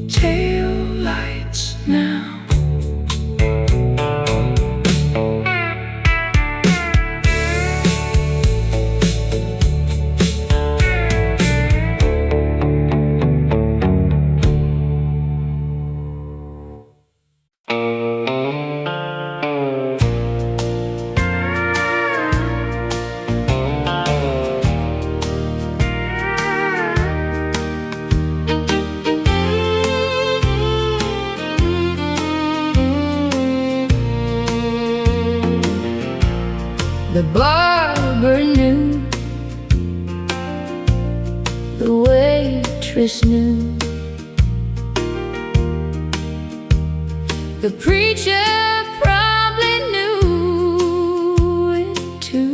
tail lights now. The barber knew, the waitress knew, the preacher probably knew it too.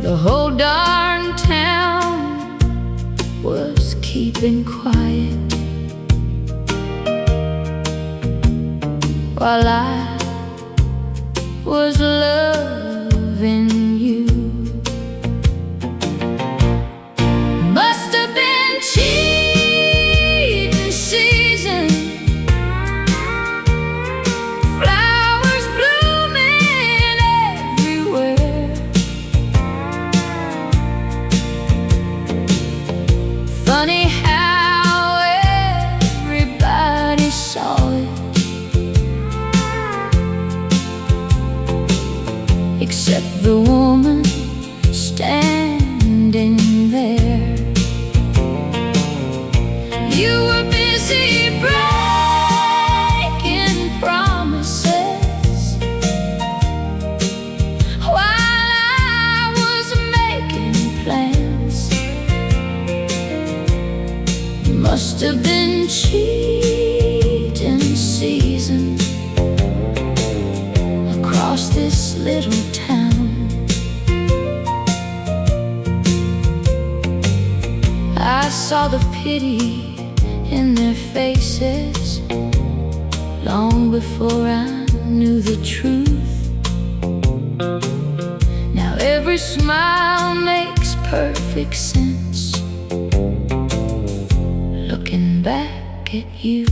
The whole darn town was keeping quiet while I was loving you. Must have been cheating season, flowers blooming everywhere. Funny how everybody saw it except the woman standing there. You were busy breaking promises while I was making plans. Must have been cheating season across this little town. I saw the pity in their faces long before I knew the truth. Now every smile makes perfect sense, looking back at you.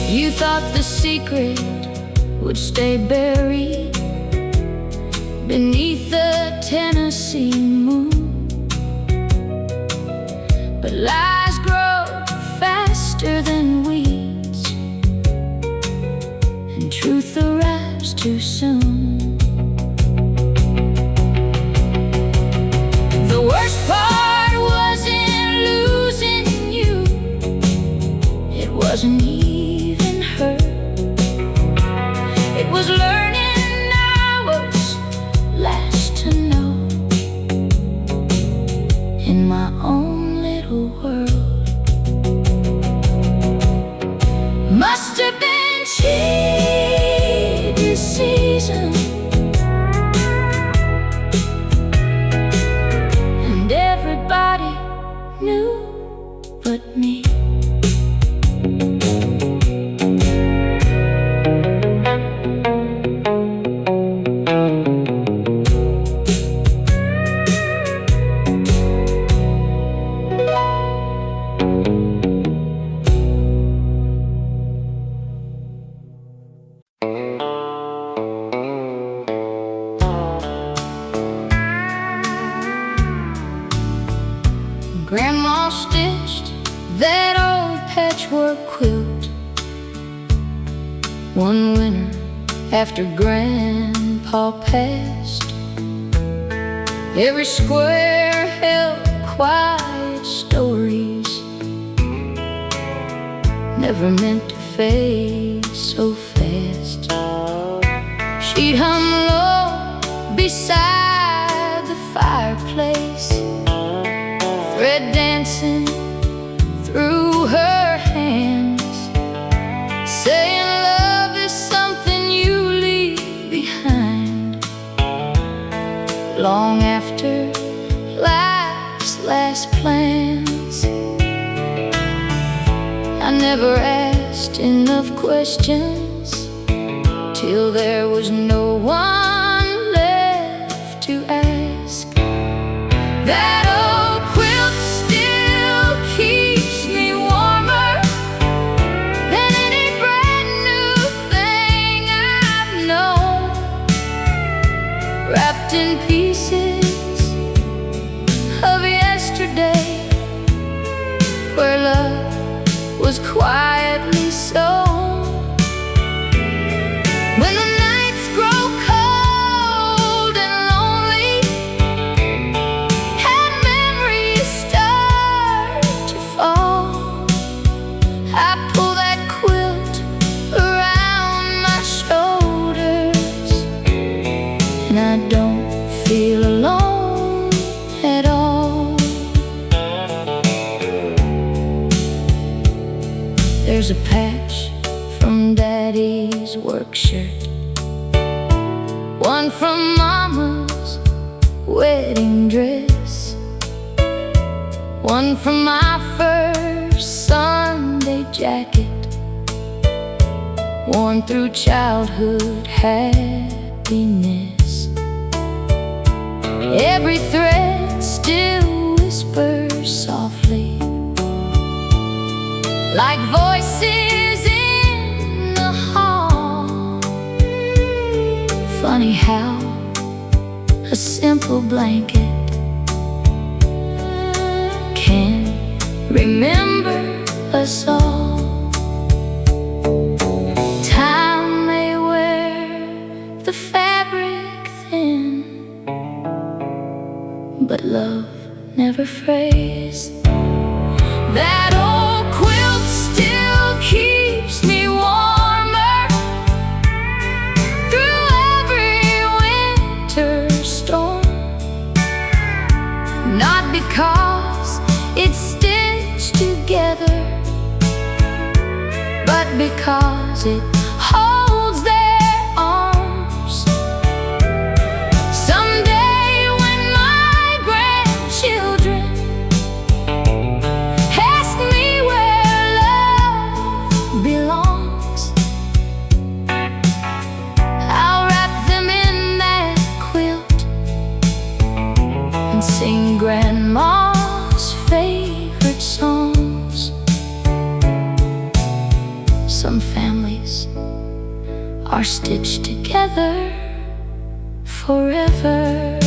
You thought the secret would stay buried beneath the Tennessee moon, but lies grow faster than weeds, and truth arrives too soon. The worst part wasn't losing you, it wasn't even her. It was learning I was last to know in my own little world. Must have been cheating season, and everybody knew but me. Grandma stitched that old patchwork quilt one winter after Grandpa passed. Every square held quiet stories, never meant to fade so fast. She'd hum low beside the fireplace, thread dancing through her hands, saying love is something you leave behind long after life's last plans. I never asked enough questions till there was no one left to ask. That old quilt still keeps me warmer than any brand new thing I've known, wrapped in pieces of yesterday, where love was quietly sown. When the nights grow cold and lonely and memories start to fall, I pull that quilt around my shoulders, and I don't feel alone at all. There's a patch from Daddy's work shirt, one from Mama's wedding dress, one from my first Sunday jacket, worn through childhood happiness. Every thread still whispers softly, like voices in Funny how a simple blanket can remember us all. Time may wear the fabric thin, but love never frays. That old quilt still keeps me warmer through every winter storm. Not because it's stitched together, but because it holds their arms. Someday when my grandchildren ask me where love belongs, I'll wrap them in that quilt and sing Grandma's favorite songs. Some families are stitched together forever.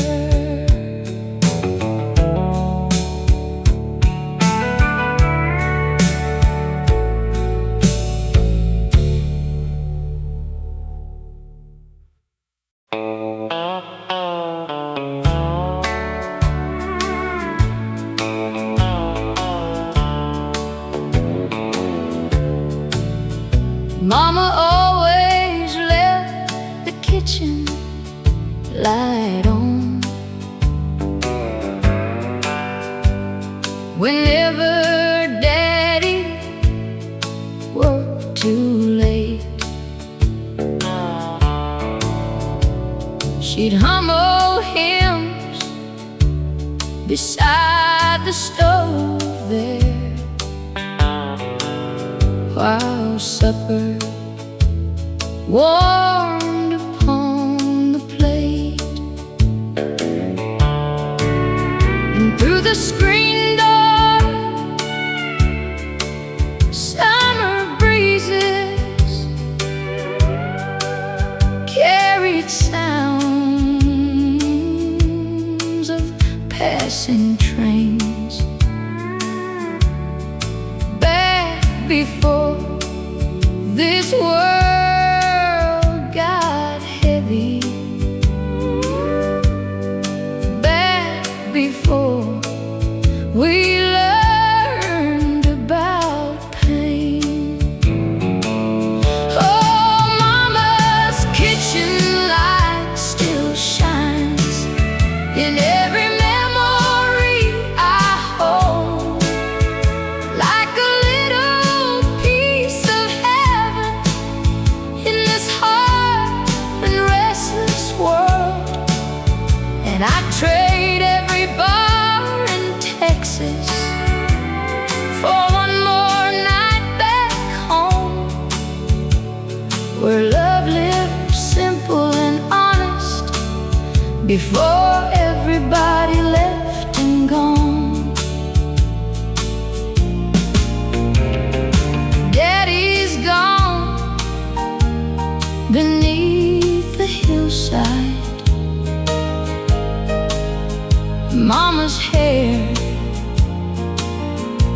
Mama always left the kitchen light on. Whenever Daddy worked too late, she'd hum old hymns beside the stove there, while supper warmed upon the plate. And through the screen door, summer breezes carried sounds of passing trains. Back before this world got heavy, back before we learned about pain. Oh, Mama's kitchen light still shines in every memory I hold, like a little piece of heaven in this hard and restless world. And I'd trade every bar in Texas for one more night back home, where love lived simple and honest before everybody left and gone. Daddy's gone beneath the hillside. Mama's hair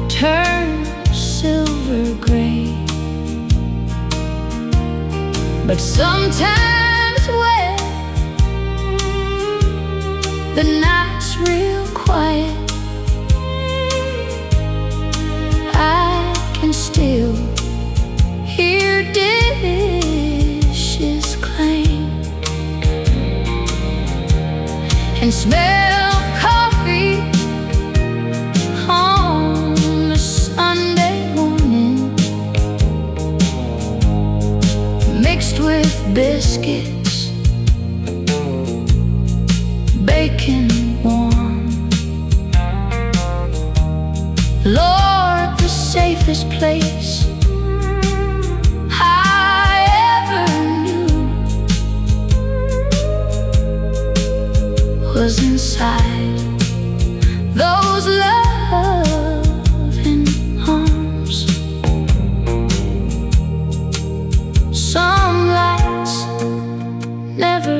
turned silver gray. But sometimes when the night's real quiet, I can still hear dishes clang and smell coffee on a Sunday morning, mixed with biscuits, bacon warm. Lord, the safest place I ever knew was inside those loving arms. Some lights never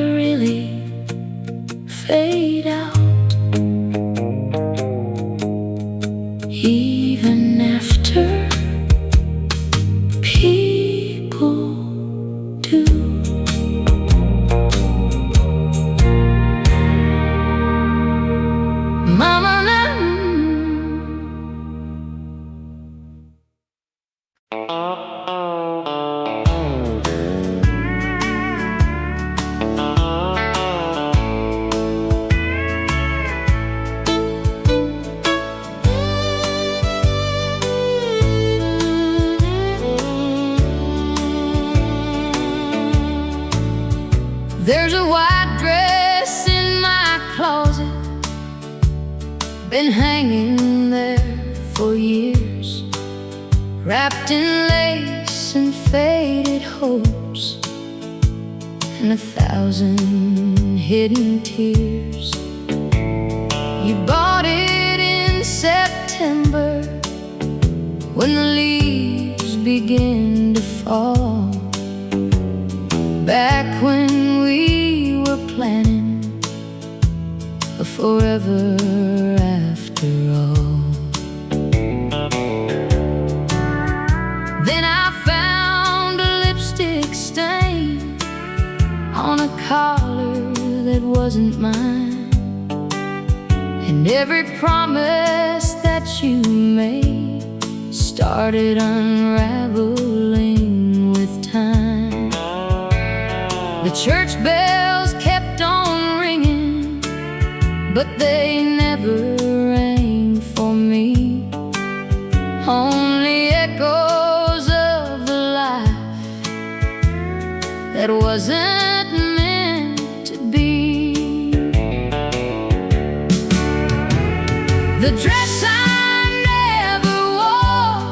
even after people do. Mama, there's a white dress in my closet, been hanging there for years, wrapped in lace and faded hopes and 1,000 hidden tears. You bought it in September when the leaves begin to fall, back when we were planning a forever after all. Then I found a lipstick stain on a collar that wasn't mine, and every promise that you made started unraveling with time. The church bells kept on ringing, but they never rang for me. Only echoes of the life that wasn't meant to be. The dress I never wore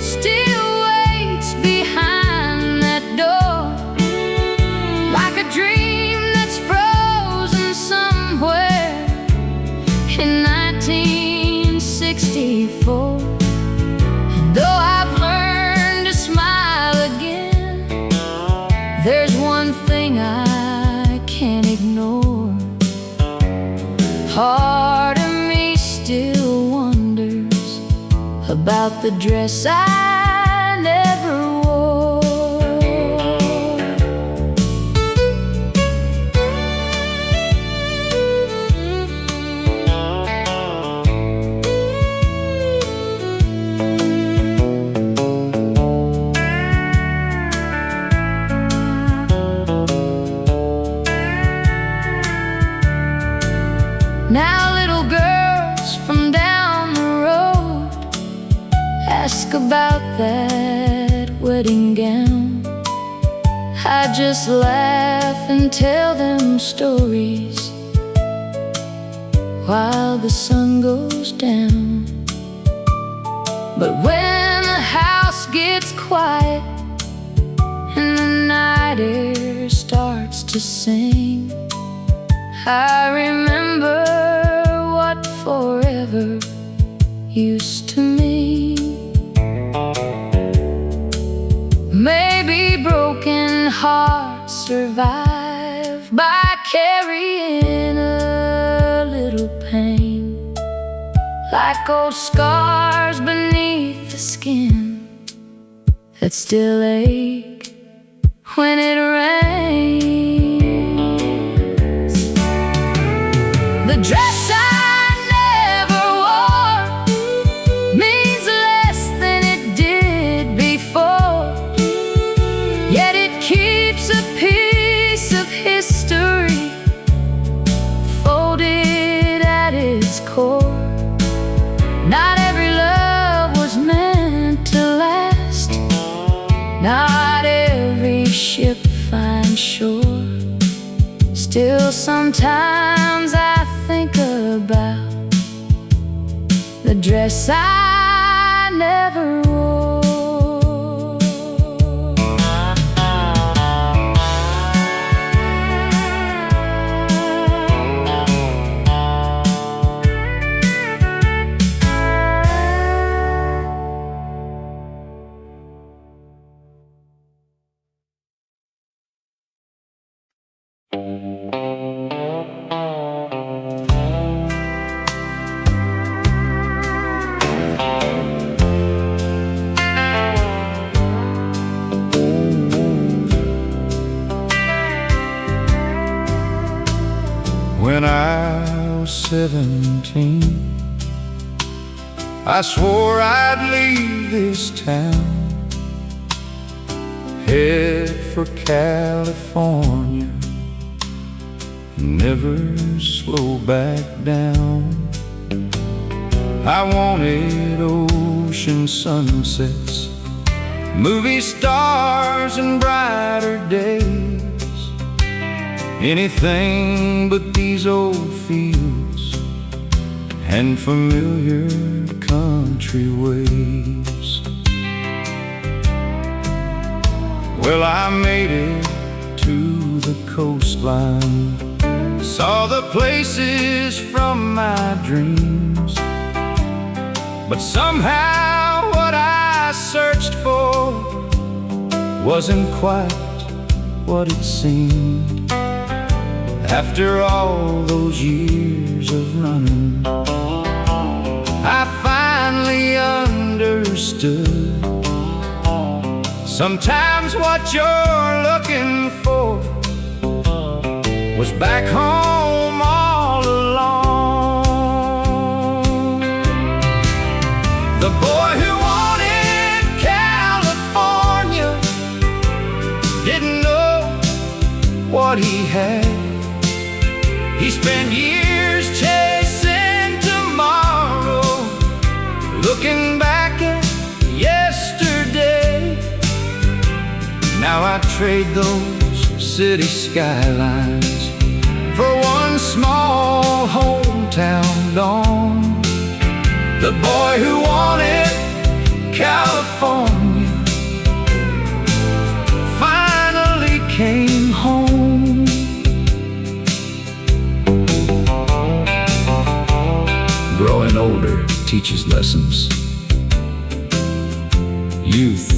still waits behind that door, like a dream that's frozen somewhere in 1964. And though I've learned to smile again, there's one thing I can't ignore. Part of me still wonders about the dress I never wore. Now little girls from down the road ask about that wedding gown. I just laugh and tell them stories while the sun goes down. But when the house gets quiet and the night air starts to sing, I remember what forever used to mean. Maybe broken hearts survive by carrying a little pain, like old scars beneath the skin that still ache when it rains. The dress I never wore means less than it did before, yet it keeps a piece of history folded at its core. Not every love was meant to last, not every ship finds shore. Still sometimes I think about the dress I never wore. 17, I swore I'd leave this town, head for California, never slow back down. I wanted ocean sunsets, movie stars and brighter days, anything but these old fields and familiar country ways. Well, I made it to the coastline, saw the places from my dreams, but somehow what I searched for wasn't quite what it seemed. After all those years of running, I finally understood. Sometimes what you're looking for was back home all along. The boy who wanted California didn't know what he had. He spent years chasing tomorrow, looking back at yesterday. Now I trade those city skylines for one small hometown dawn. The boy who wanted California finally came home. Growing older teaches lessons youth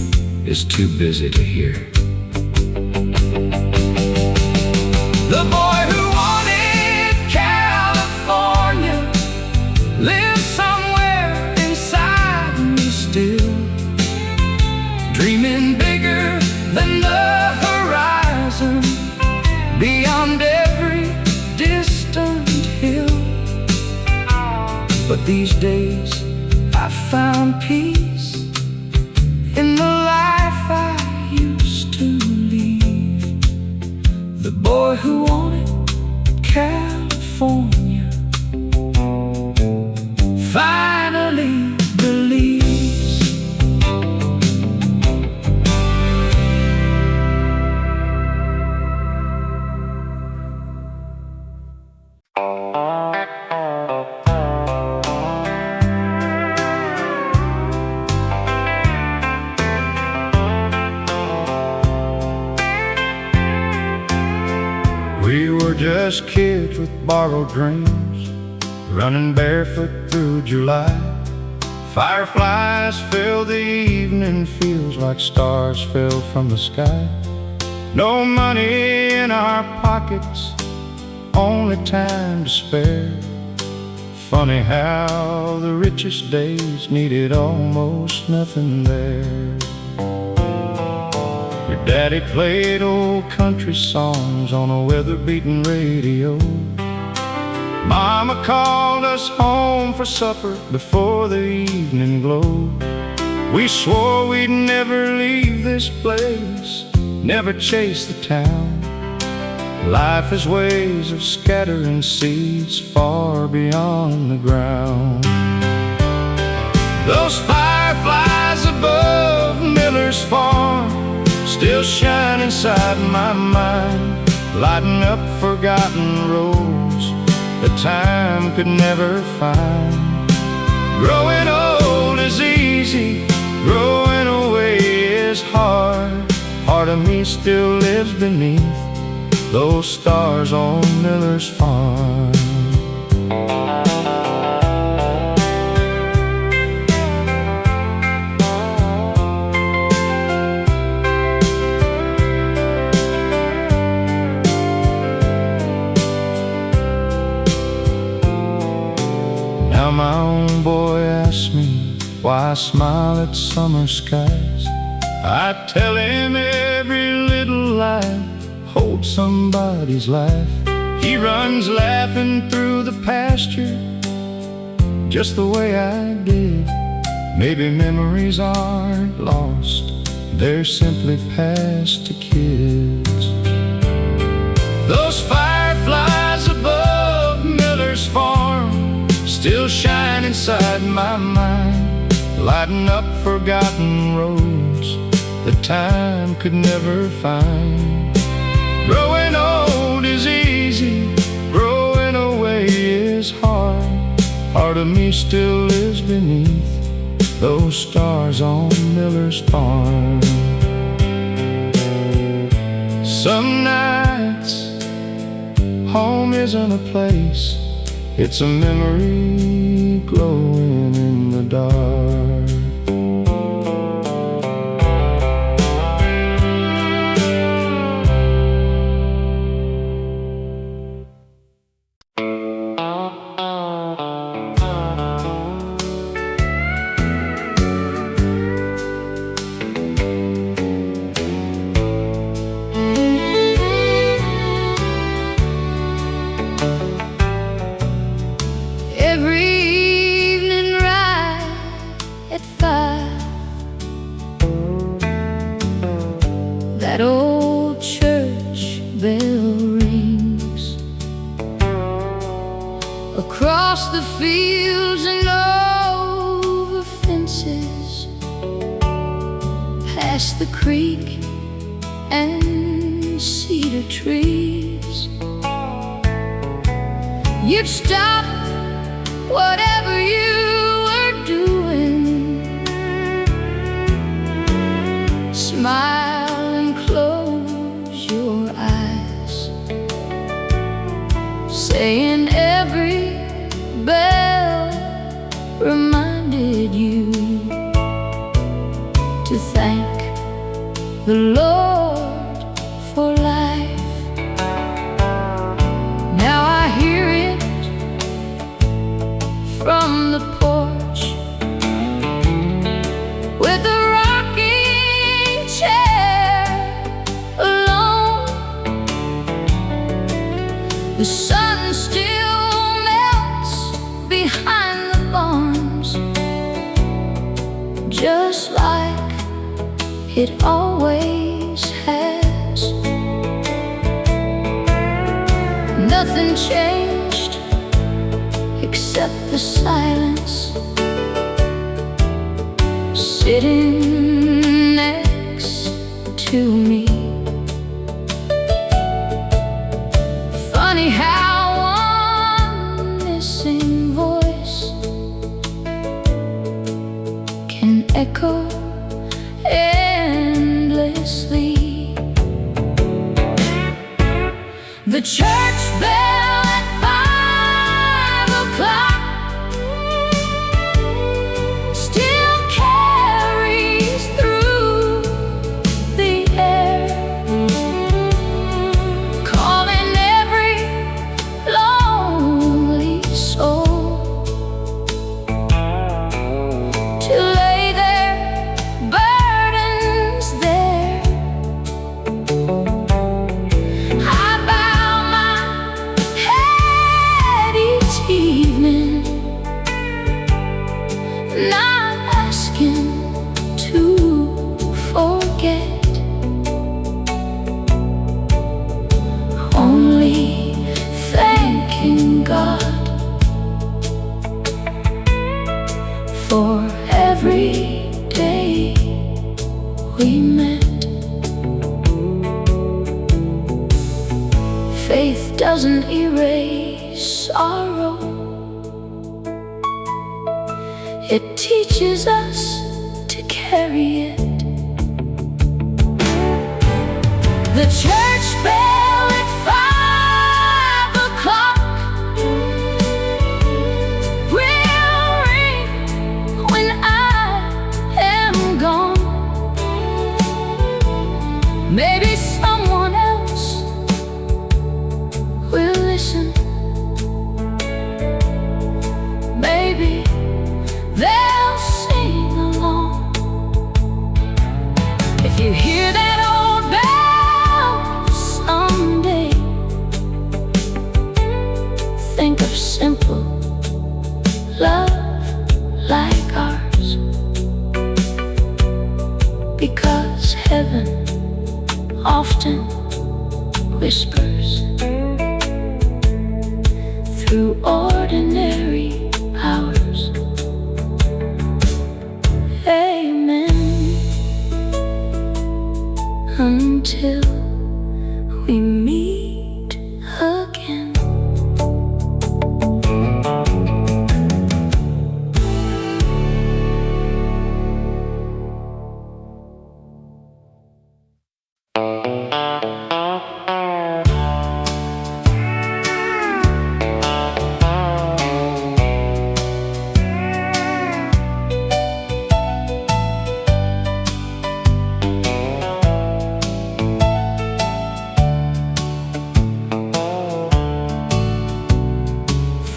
is too busy to hear. The boy who wanted California lives somewhere inside me still, dreaming bigger than the horizon, beyond every distant hill. But these days I found peace in the life I used to lead. The boy who wanted California finally believes. We were just kids with borrowed dreams, running barefoot through July. Fireflies filled the evening, feels like stars fell from the sky. No money in our pockets, only time to spare. Funny how the richest days needed almost nothing there. Your daddy played old country songs on a weather-beaten radio. Mama called us home for supper before the evening glowed. We swore we'd never leave this place, never chase the town. Life is ways of scattering seeds far beyond the ground. Those fireflies above Miller's farm still shine inside my mind, lighting up forgotten roads that time could never find. Growing old is easy, growing away is hard. Part of me still lives beneath those stars on Miller's farm. Now my own boy asks me why I smile at summer skies. I tell him every little life holds somebody's life. He runs laughing through the pasture just the way I did. Maybe memories aren't lost, they're simply passed to kids. Those fireflies above Miller's farm still shine inside my mind, lighting up forgotten roads that time could never find. Growing old is easy, growing away is hard. Part of me still lives beneath those stars on Miller's farm. Some nights, home isn't a place, it's a memory glowing in the dark. That old church bell rings across the fields and over fences, past the creek and cedar trees. You'd stop whatever you were doing, smile, saying every bell reminded you to thank the Lord for life. Now I hear it from the porch with a rocking chair alone. The sun still melts behind the barns, just like it always has. Nothing changed except the silence, sitting next to me. Funny how one missing voice can echo endlessly. The church bell at 5 o'clock still carries through the air, calling every lonely soul to lay their burdens there. I bow my head each evening, not asking to forget, only thanking God for every day we met. Faith doesn't erase sorrow, it teaches us to carry it. The church bell at 5 o'clock will ring when I am gone. Maybe someone else will listen. Maybe they'll sing along. If you hear that old bell heaven often whispers through ordinary hours. Amen. Until we meet again.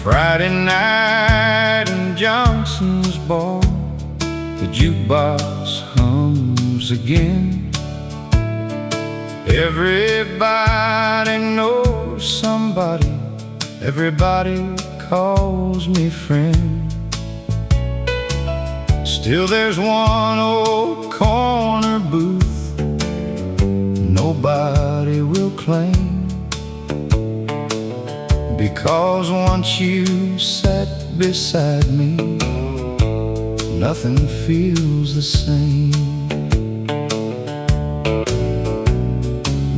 Friday night in Johnson's bar, the jukebox hums again. Everybody knows somebody, everybody calls me friend. Still there's one old corner booth nobody will claim, because once you sat beside me, nothing feels the same.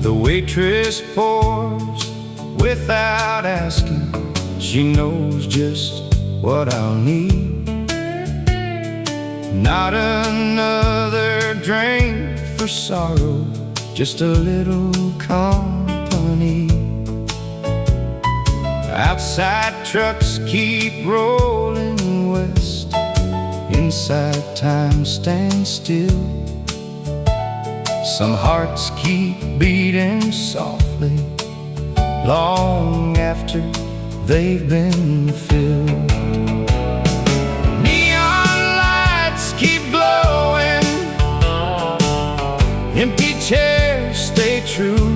The waitress pours without asking, she knows just what I'll need. Not another drink for sorrow, just a little company. Outside trucks keep rolling west, inside time stands still. Some hearts keep beating softly long after they've been filled. Neon lights keep glowing, empty chairs stay true.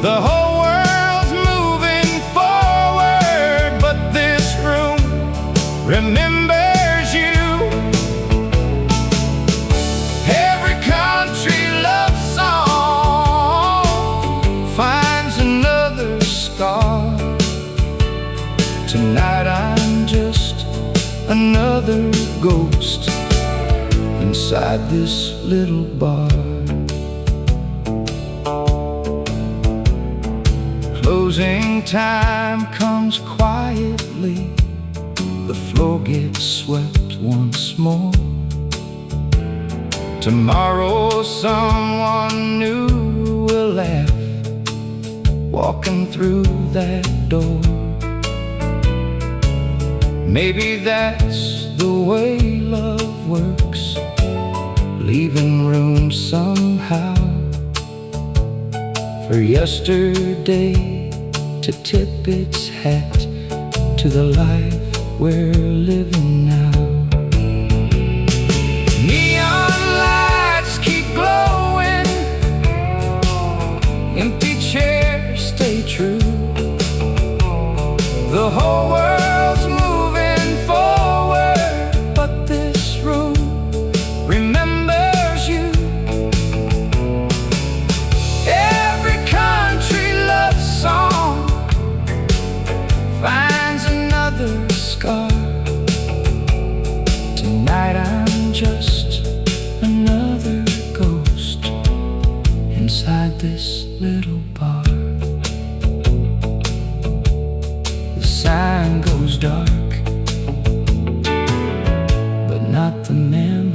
The whole world's moving forward, but this room remembers you. Every country love song finds another scar. Tonight I'm just another ghost inside this little bar. Closing time comes quietly, the floor gets swept once more. Tomorrow someone new will laugh, walking through that door. Maybe that's the way love works, leaving room somehow for yesterday to tip its hat to the life we're living now. Neon lights keep glowing, empty chairs stay true. The whole world's moving forward, but this room remembers you. Every country love song finds another scar. Tonight I'm just another ghost inside this little bar. The sign goes dark, but not the memories.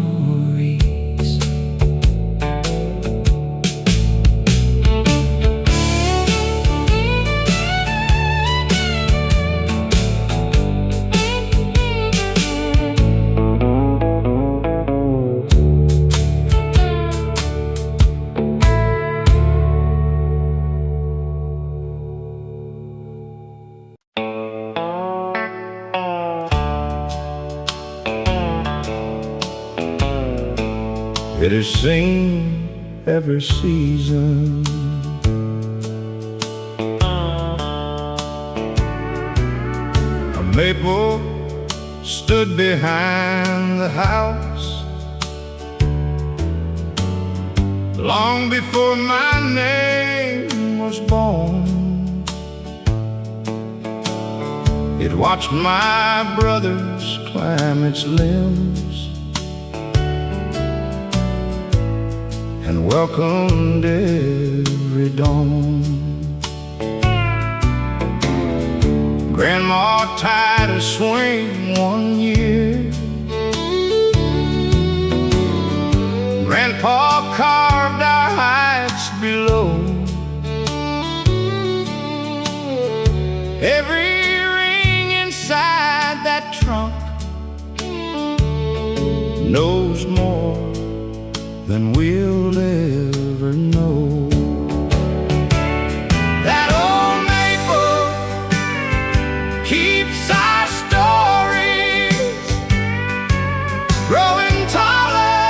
It is seen every season. A maple stood behind the house, long before my name was born. It watched my brothers climb its limbs and welcomed every dawn. Grandma tied a swing one year, Grandpa carved our heights below. Every ring inside that trunk knows more than we'll ever know. That old maple keeps our stories growing taller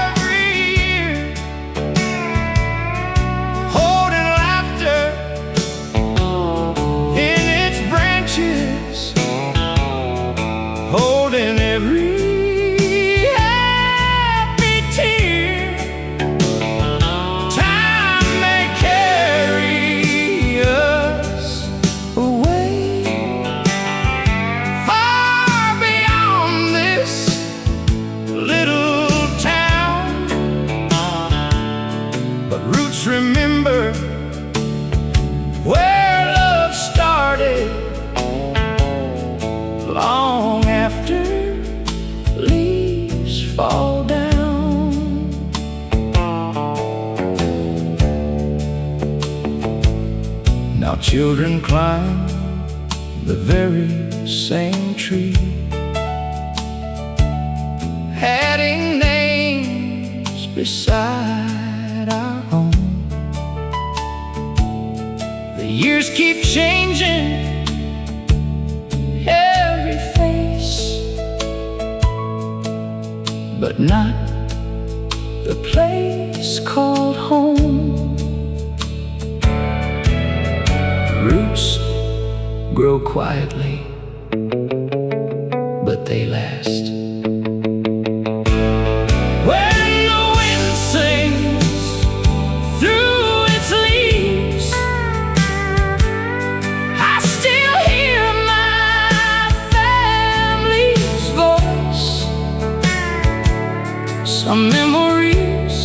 every year, holding laughter in its branches, holding every happy tear. Time may carry us away far beyond this little town, but roots remember where love started long after leaves fall down. Now children climb the very same tree, adding names beside our own. The years keep changing every face, but not the place called home. Roots grow quietly, but they last. When the wind sings through its leaves, I still hear my family's voice. Some memories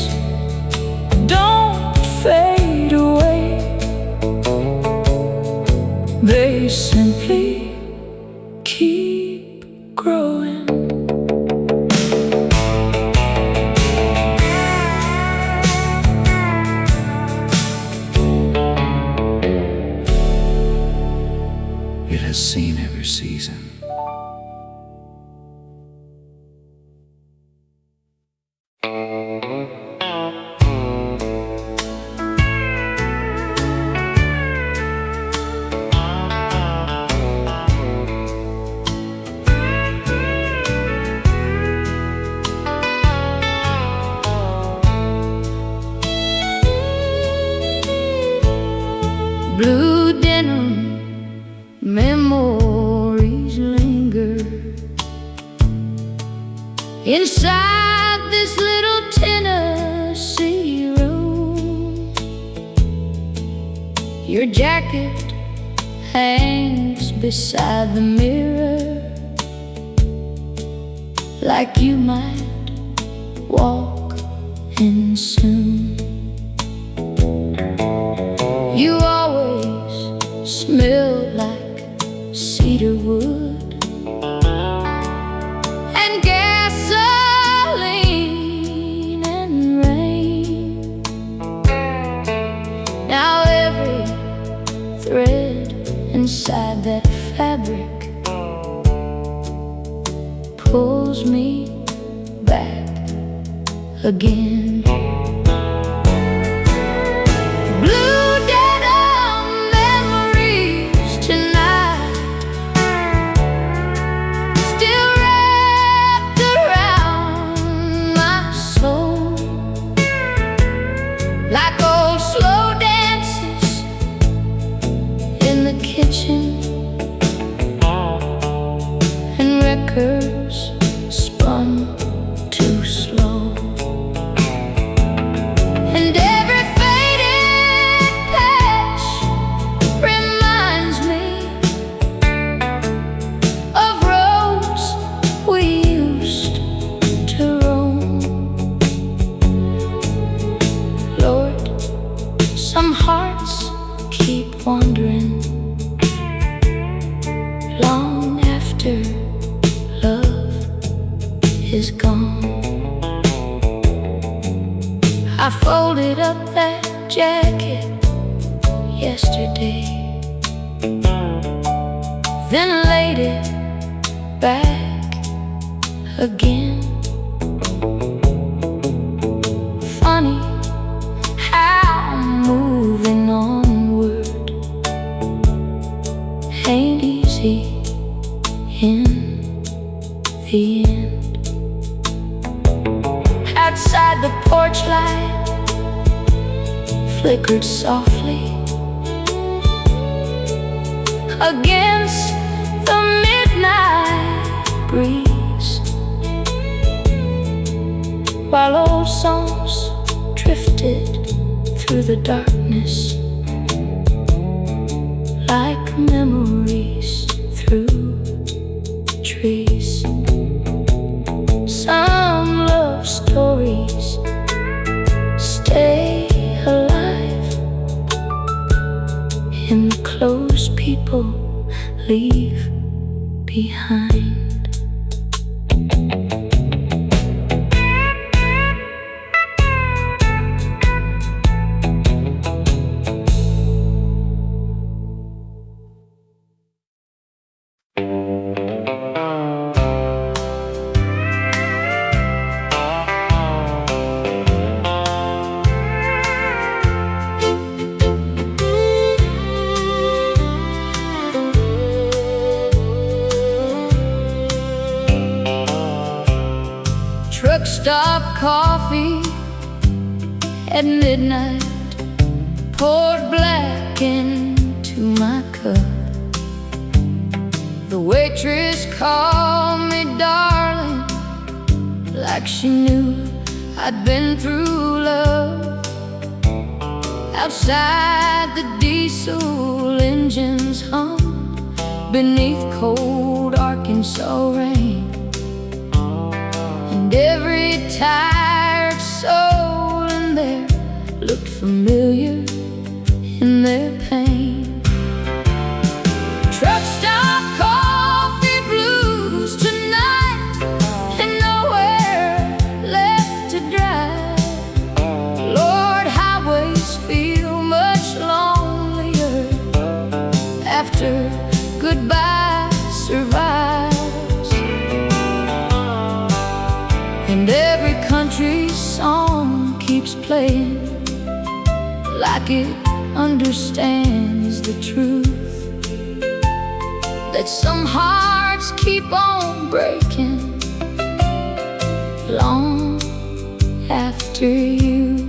don't fade away, they simply keep growing. It has seen every season. Blue denim memories linger inside this little Tennessee room. Your jacket hangs beside the mirror, like you might walk in soon. You always smelled like cedar wood and gasoline and rain. Now every thread inside that fabric pulls me back again. Like old slow dances in the kitchen, and records spun too slow. is gone. I folded up that jacket yesterday, then laid it back again. Funny how moving onward ain't easy in the end. Outside, the porch light flickered softly against the midnight breeze, while old songs drifted through the darkness like memories through trees. Some love stories stay alive in the clothes people leave behind. Truck stop coffee at midnight poured black into my cup. The waitress called me darling, like she knew I'd been through love. Outside, the diesel engines hum beneath cold Arkansas rain, and every tired soul in there looked familiar in their pain. Truck stop coffee blues tonight, and nowhere left to drive. Lord, highways feel much lonelier after goodbye survives. And every country song keeps playing like it understands the truth that some hearts keep on breaking long after you.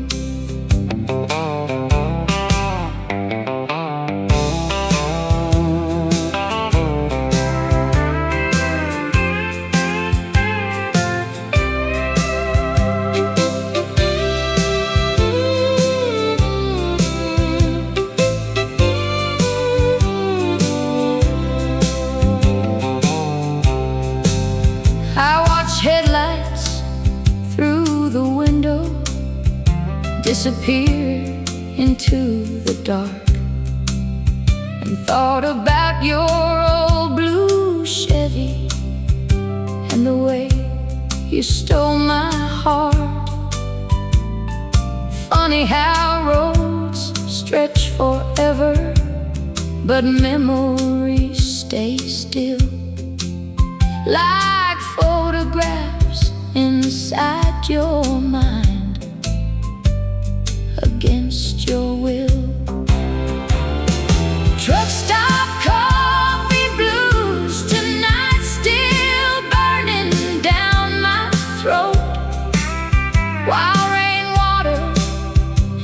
Headlights through the window disappear into the dark, and thought about your old blue Chevy and the way you stole my heart. Funny how roads stretch forever, but memories stay still, like photographs inside your mind against your will. Truck stop coffee blues tonight, still burning down my throat, while rainwater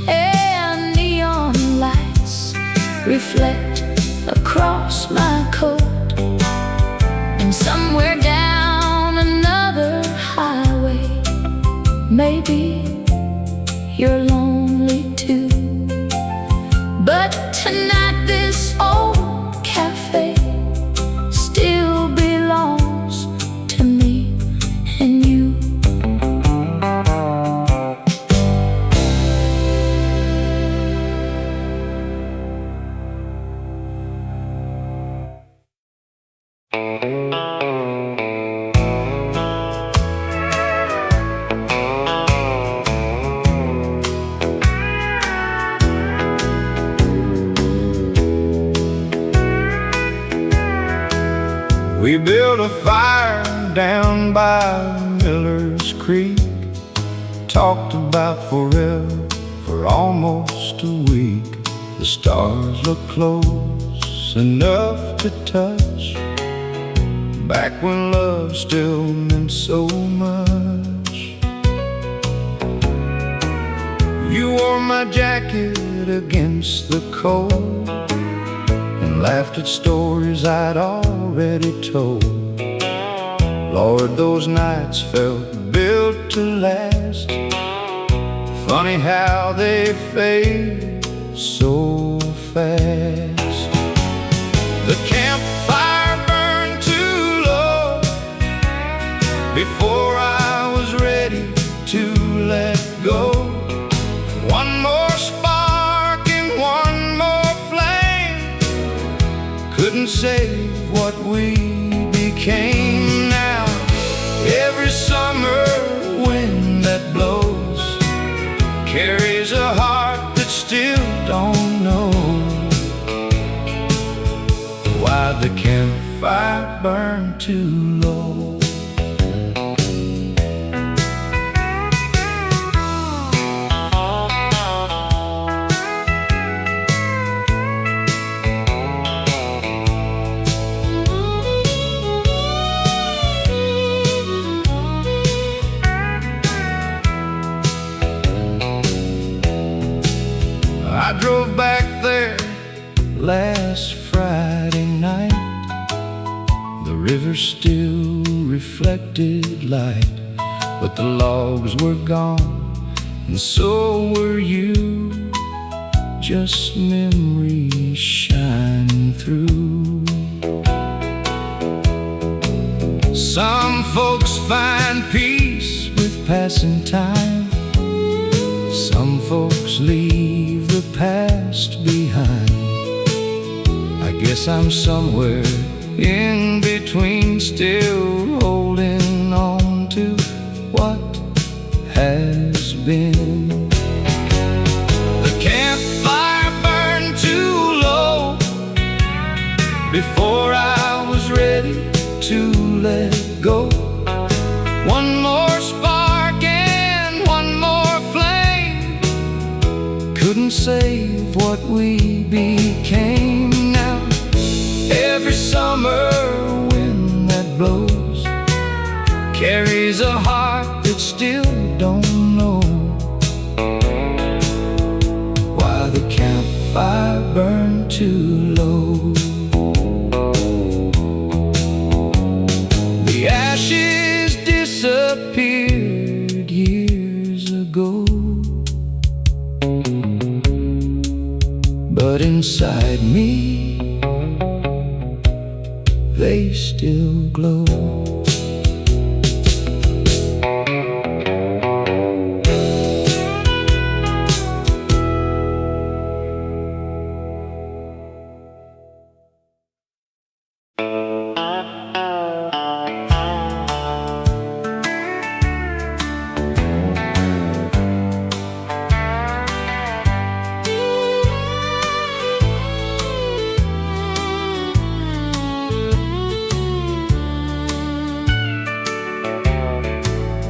and neon lights reflect across my coat. And somewhere down another highway, maybe you're lonely too. But tonight this old cafe still belongs to me and you. We built a fire down by Miller's Creek, talked about forever for almost a week. The stars looked close enough to touch, back when love still meant so much. You wore my jacket against the cold and laughed at stories I'd already told. Lord, those nights felt built to last. Funny how they fade so fast. The campfire burned too low before I was ready to let go. One more spark and one more flame couldn't save what we became. Now every summer wind that blows carries a heart that still don't know why the campfire burned too low. I drove back there last Friday night. The river still reflected light, but the logs were gone, and so were you. Just memories shining through. Some folks find peace with passing time. Some folks leave the past behind. I guess I'm somewhere in between, still holding on to what has been. The campfire burned too low before I was ready to let go. One more spark and one more flame couldn't save what we became. Now every summer wind that blows carries a heart that still don't know why the campfire burned too low. The ashes disappeared years ago, but inside me they still glow.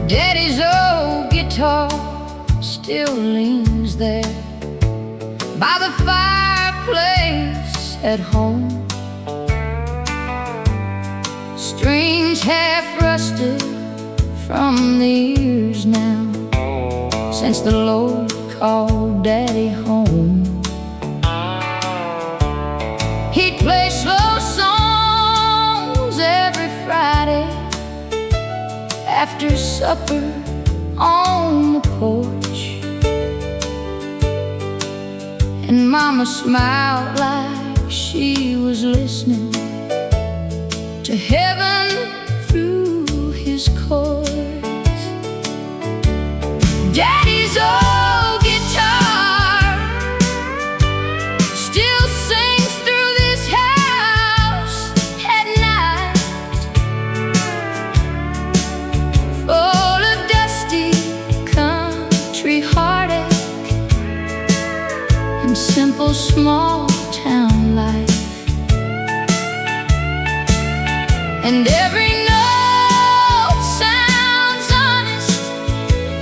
Daddy's old guitar still leans there by the fireplace at home. Strings half rusted from the years now since the Lord called Daddy home. He'd play slow songs every Friday after supper on the porch, and Mama smiled like she was listening to heaven through his chords. Daddy's old guitar still sings through this house at night, full of dusty country heartache and simple small town life. and every note sounds honest,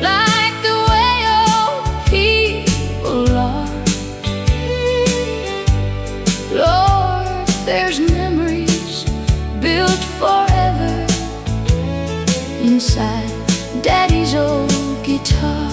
like the way old people are. Lord, there's memories built forever inside Daddy's old guitar.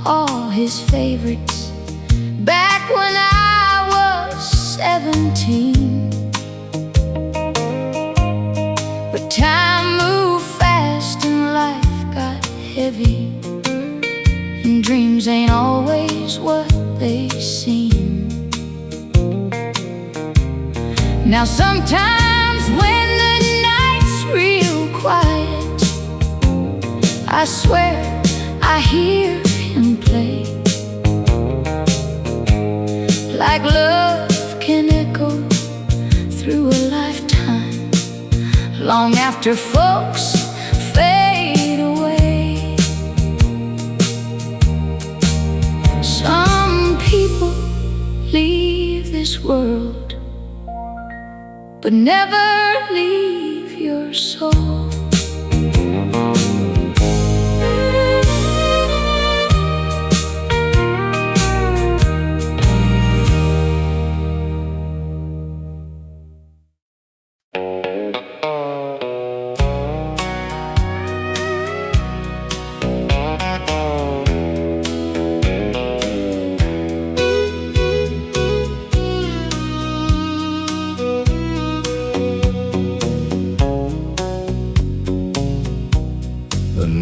All his favorites back when I was 17. But time moved fast and life got heavy, and dreams ain't always what they seem. Now sometimes when the night's real quiet, I swear I hear him play, like love can echo through a lifetime, long after folks fade away. Some people leave this world, but never leave your soul.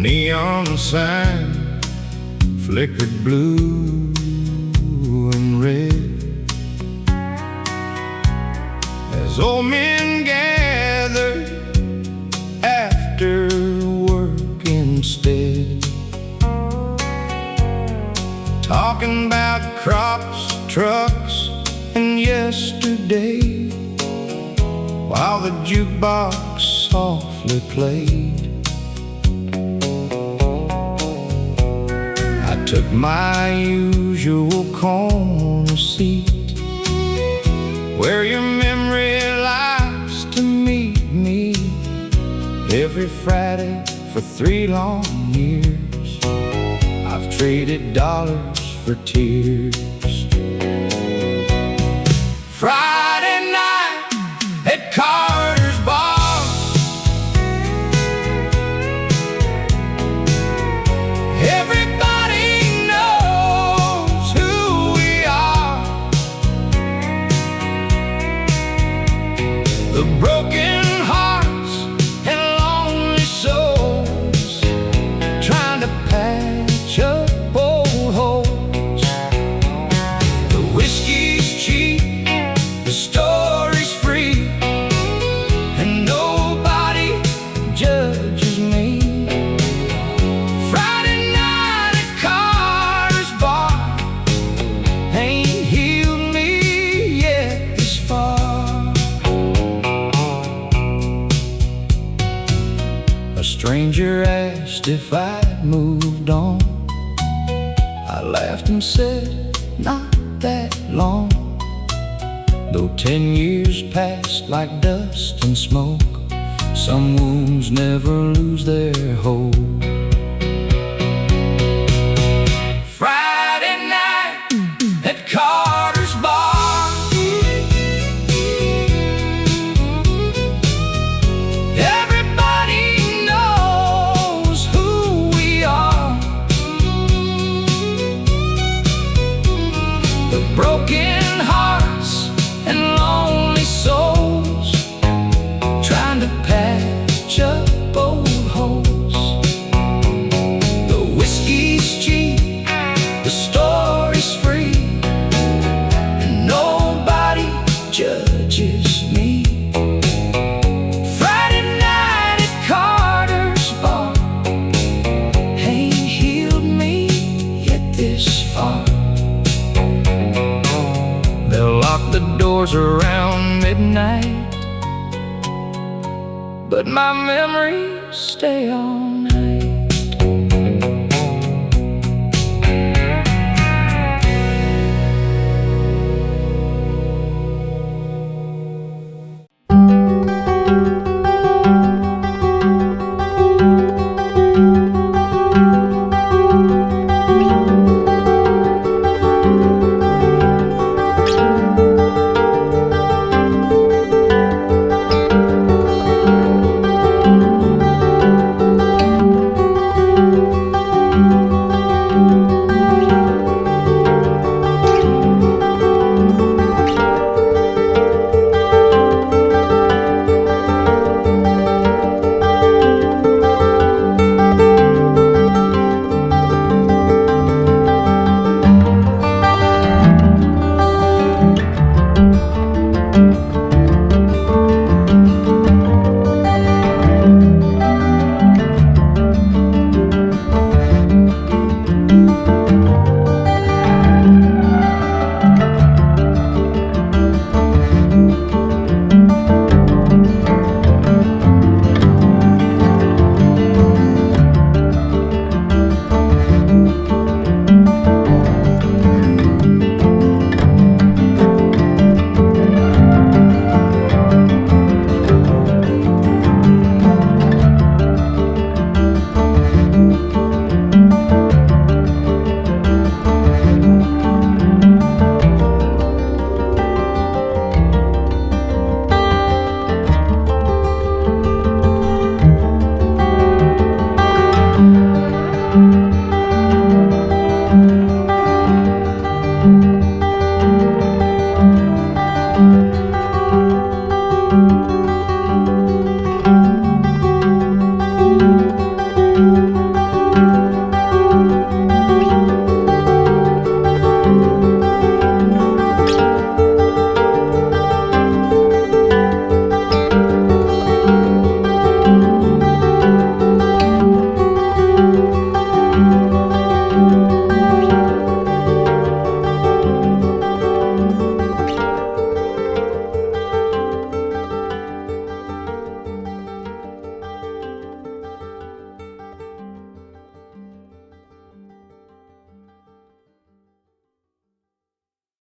Neon sign flickered blue and red as old men gathered after work instead, talking about crops, trucks, and yesterday, while the jukebox softly played. Took my usual corner seat, where your memory likes to meet me, every Friday for 3 long years. I've traded dollars for tears. Friday night at Carter's bar, the broken hearts and lonely souls, trying to patch up old holes. The whiskey's cheap, the story's free, and nobody judges me. Friday night at Carter's bar ain't healed me yet this far. A stranger asked if I'd moved on. I laughed and said, not that long. Though 10 years passed like dust and smoke, some wounds never lose their hold. Friday night at Carter's bar, everybody knows who we are. The broken hearts and lonely souls, trying to patch up old holes. The whiskey's cheap, the story's free, and nobody judges me. Friday night at Carter's bar ain't healed me doors around midnight, but my memories stay on.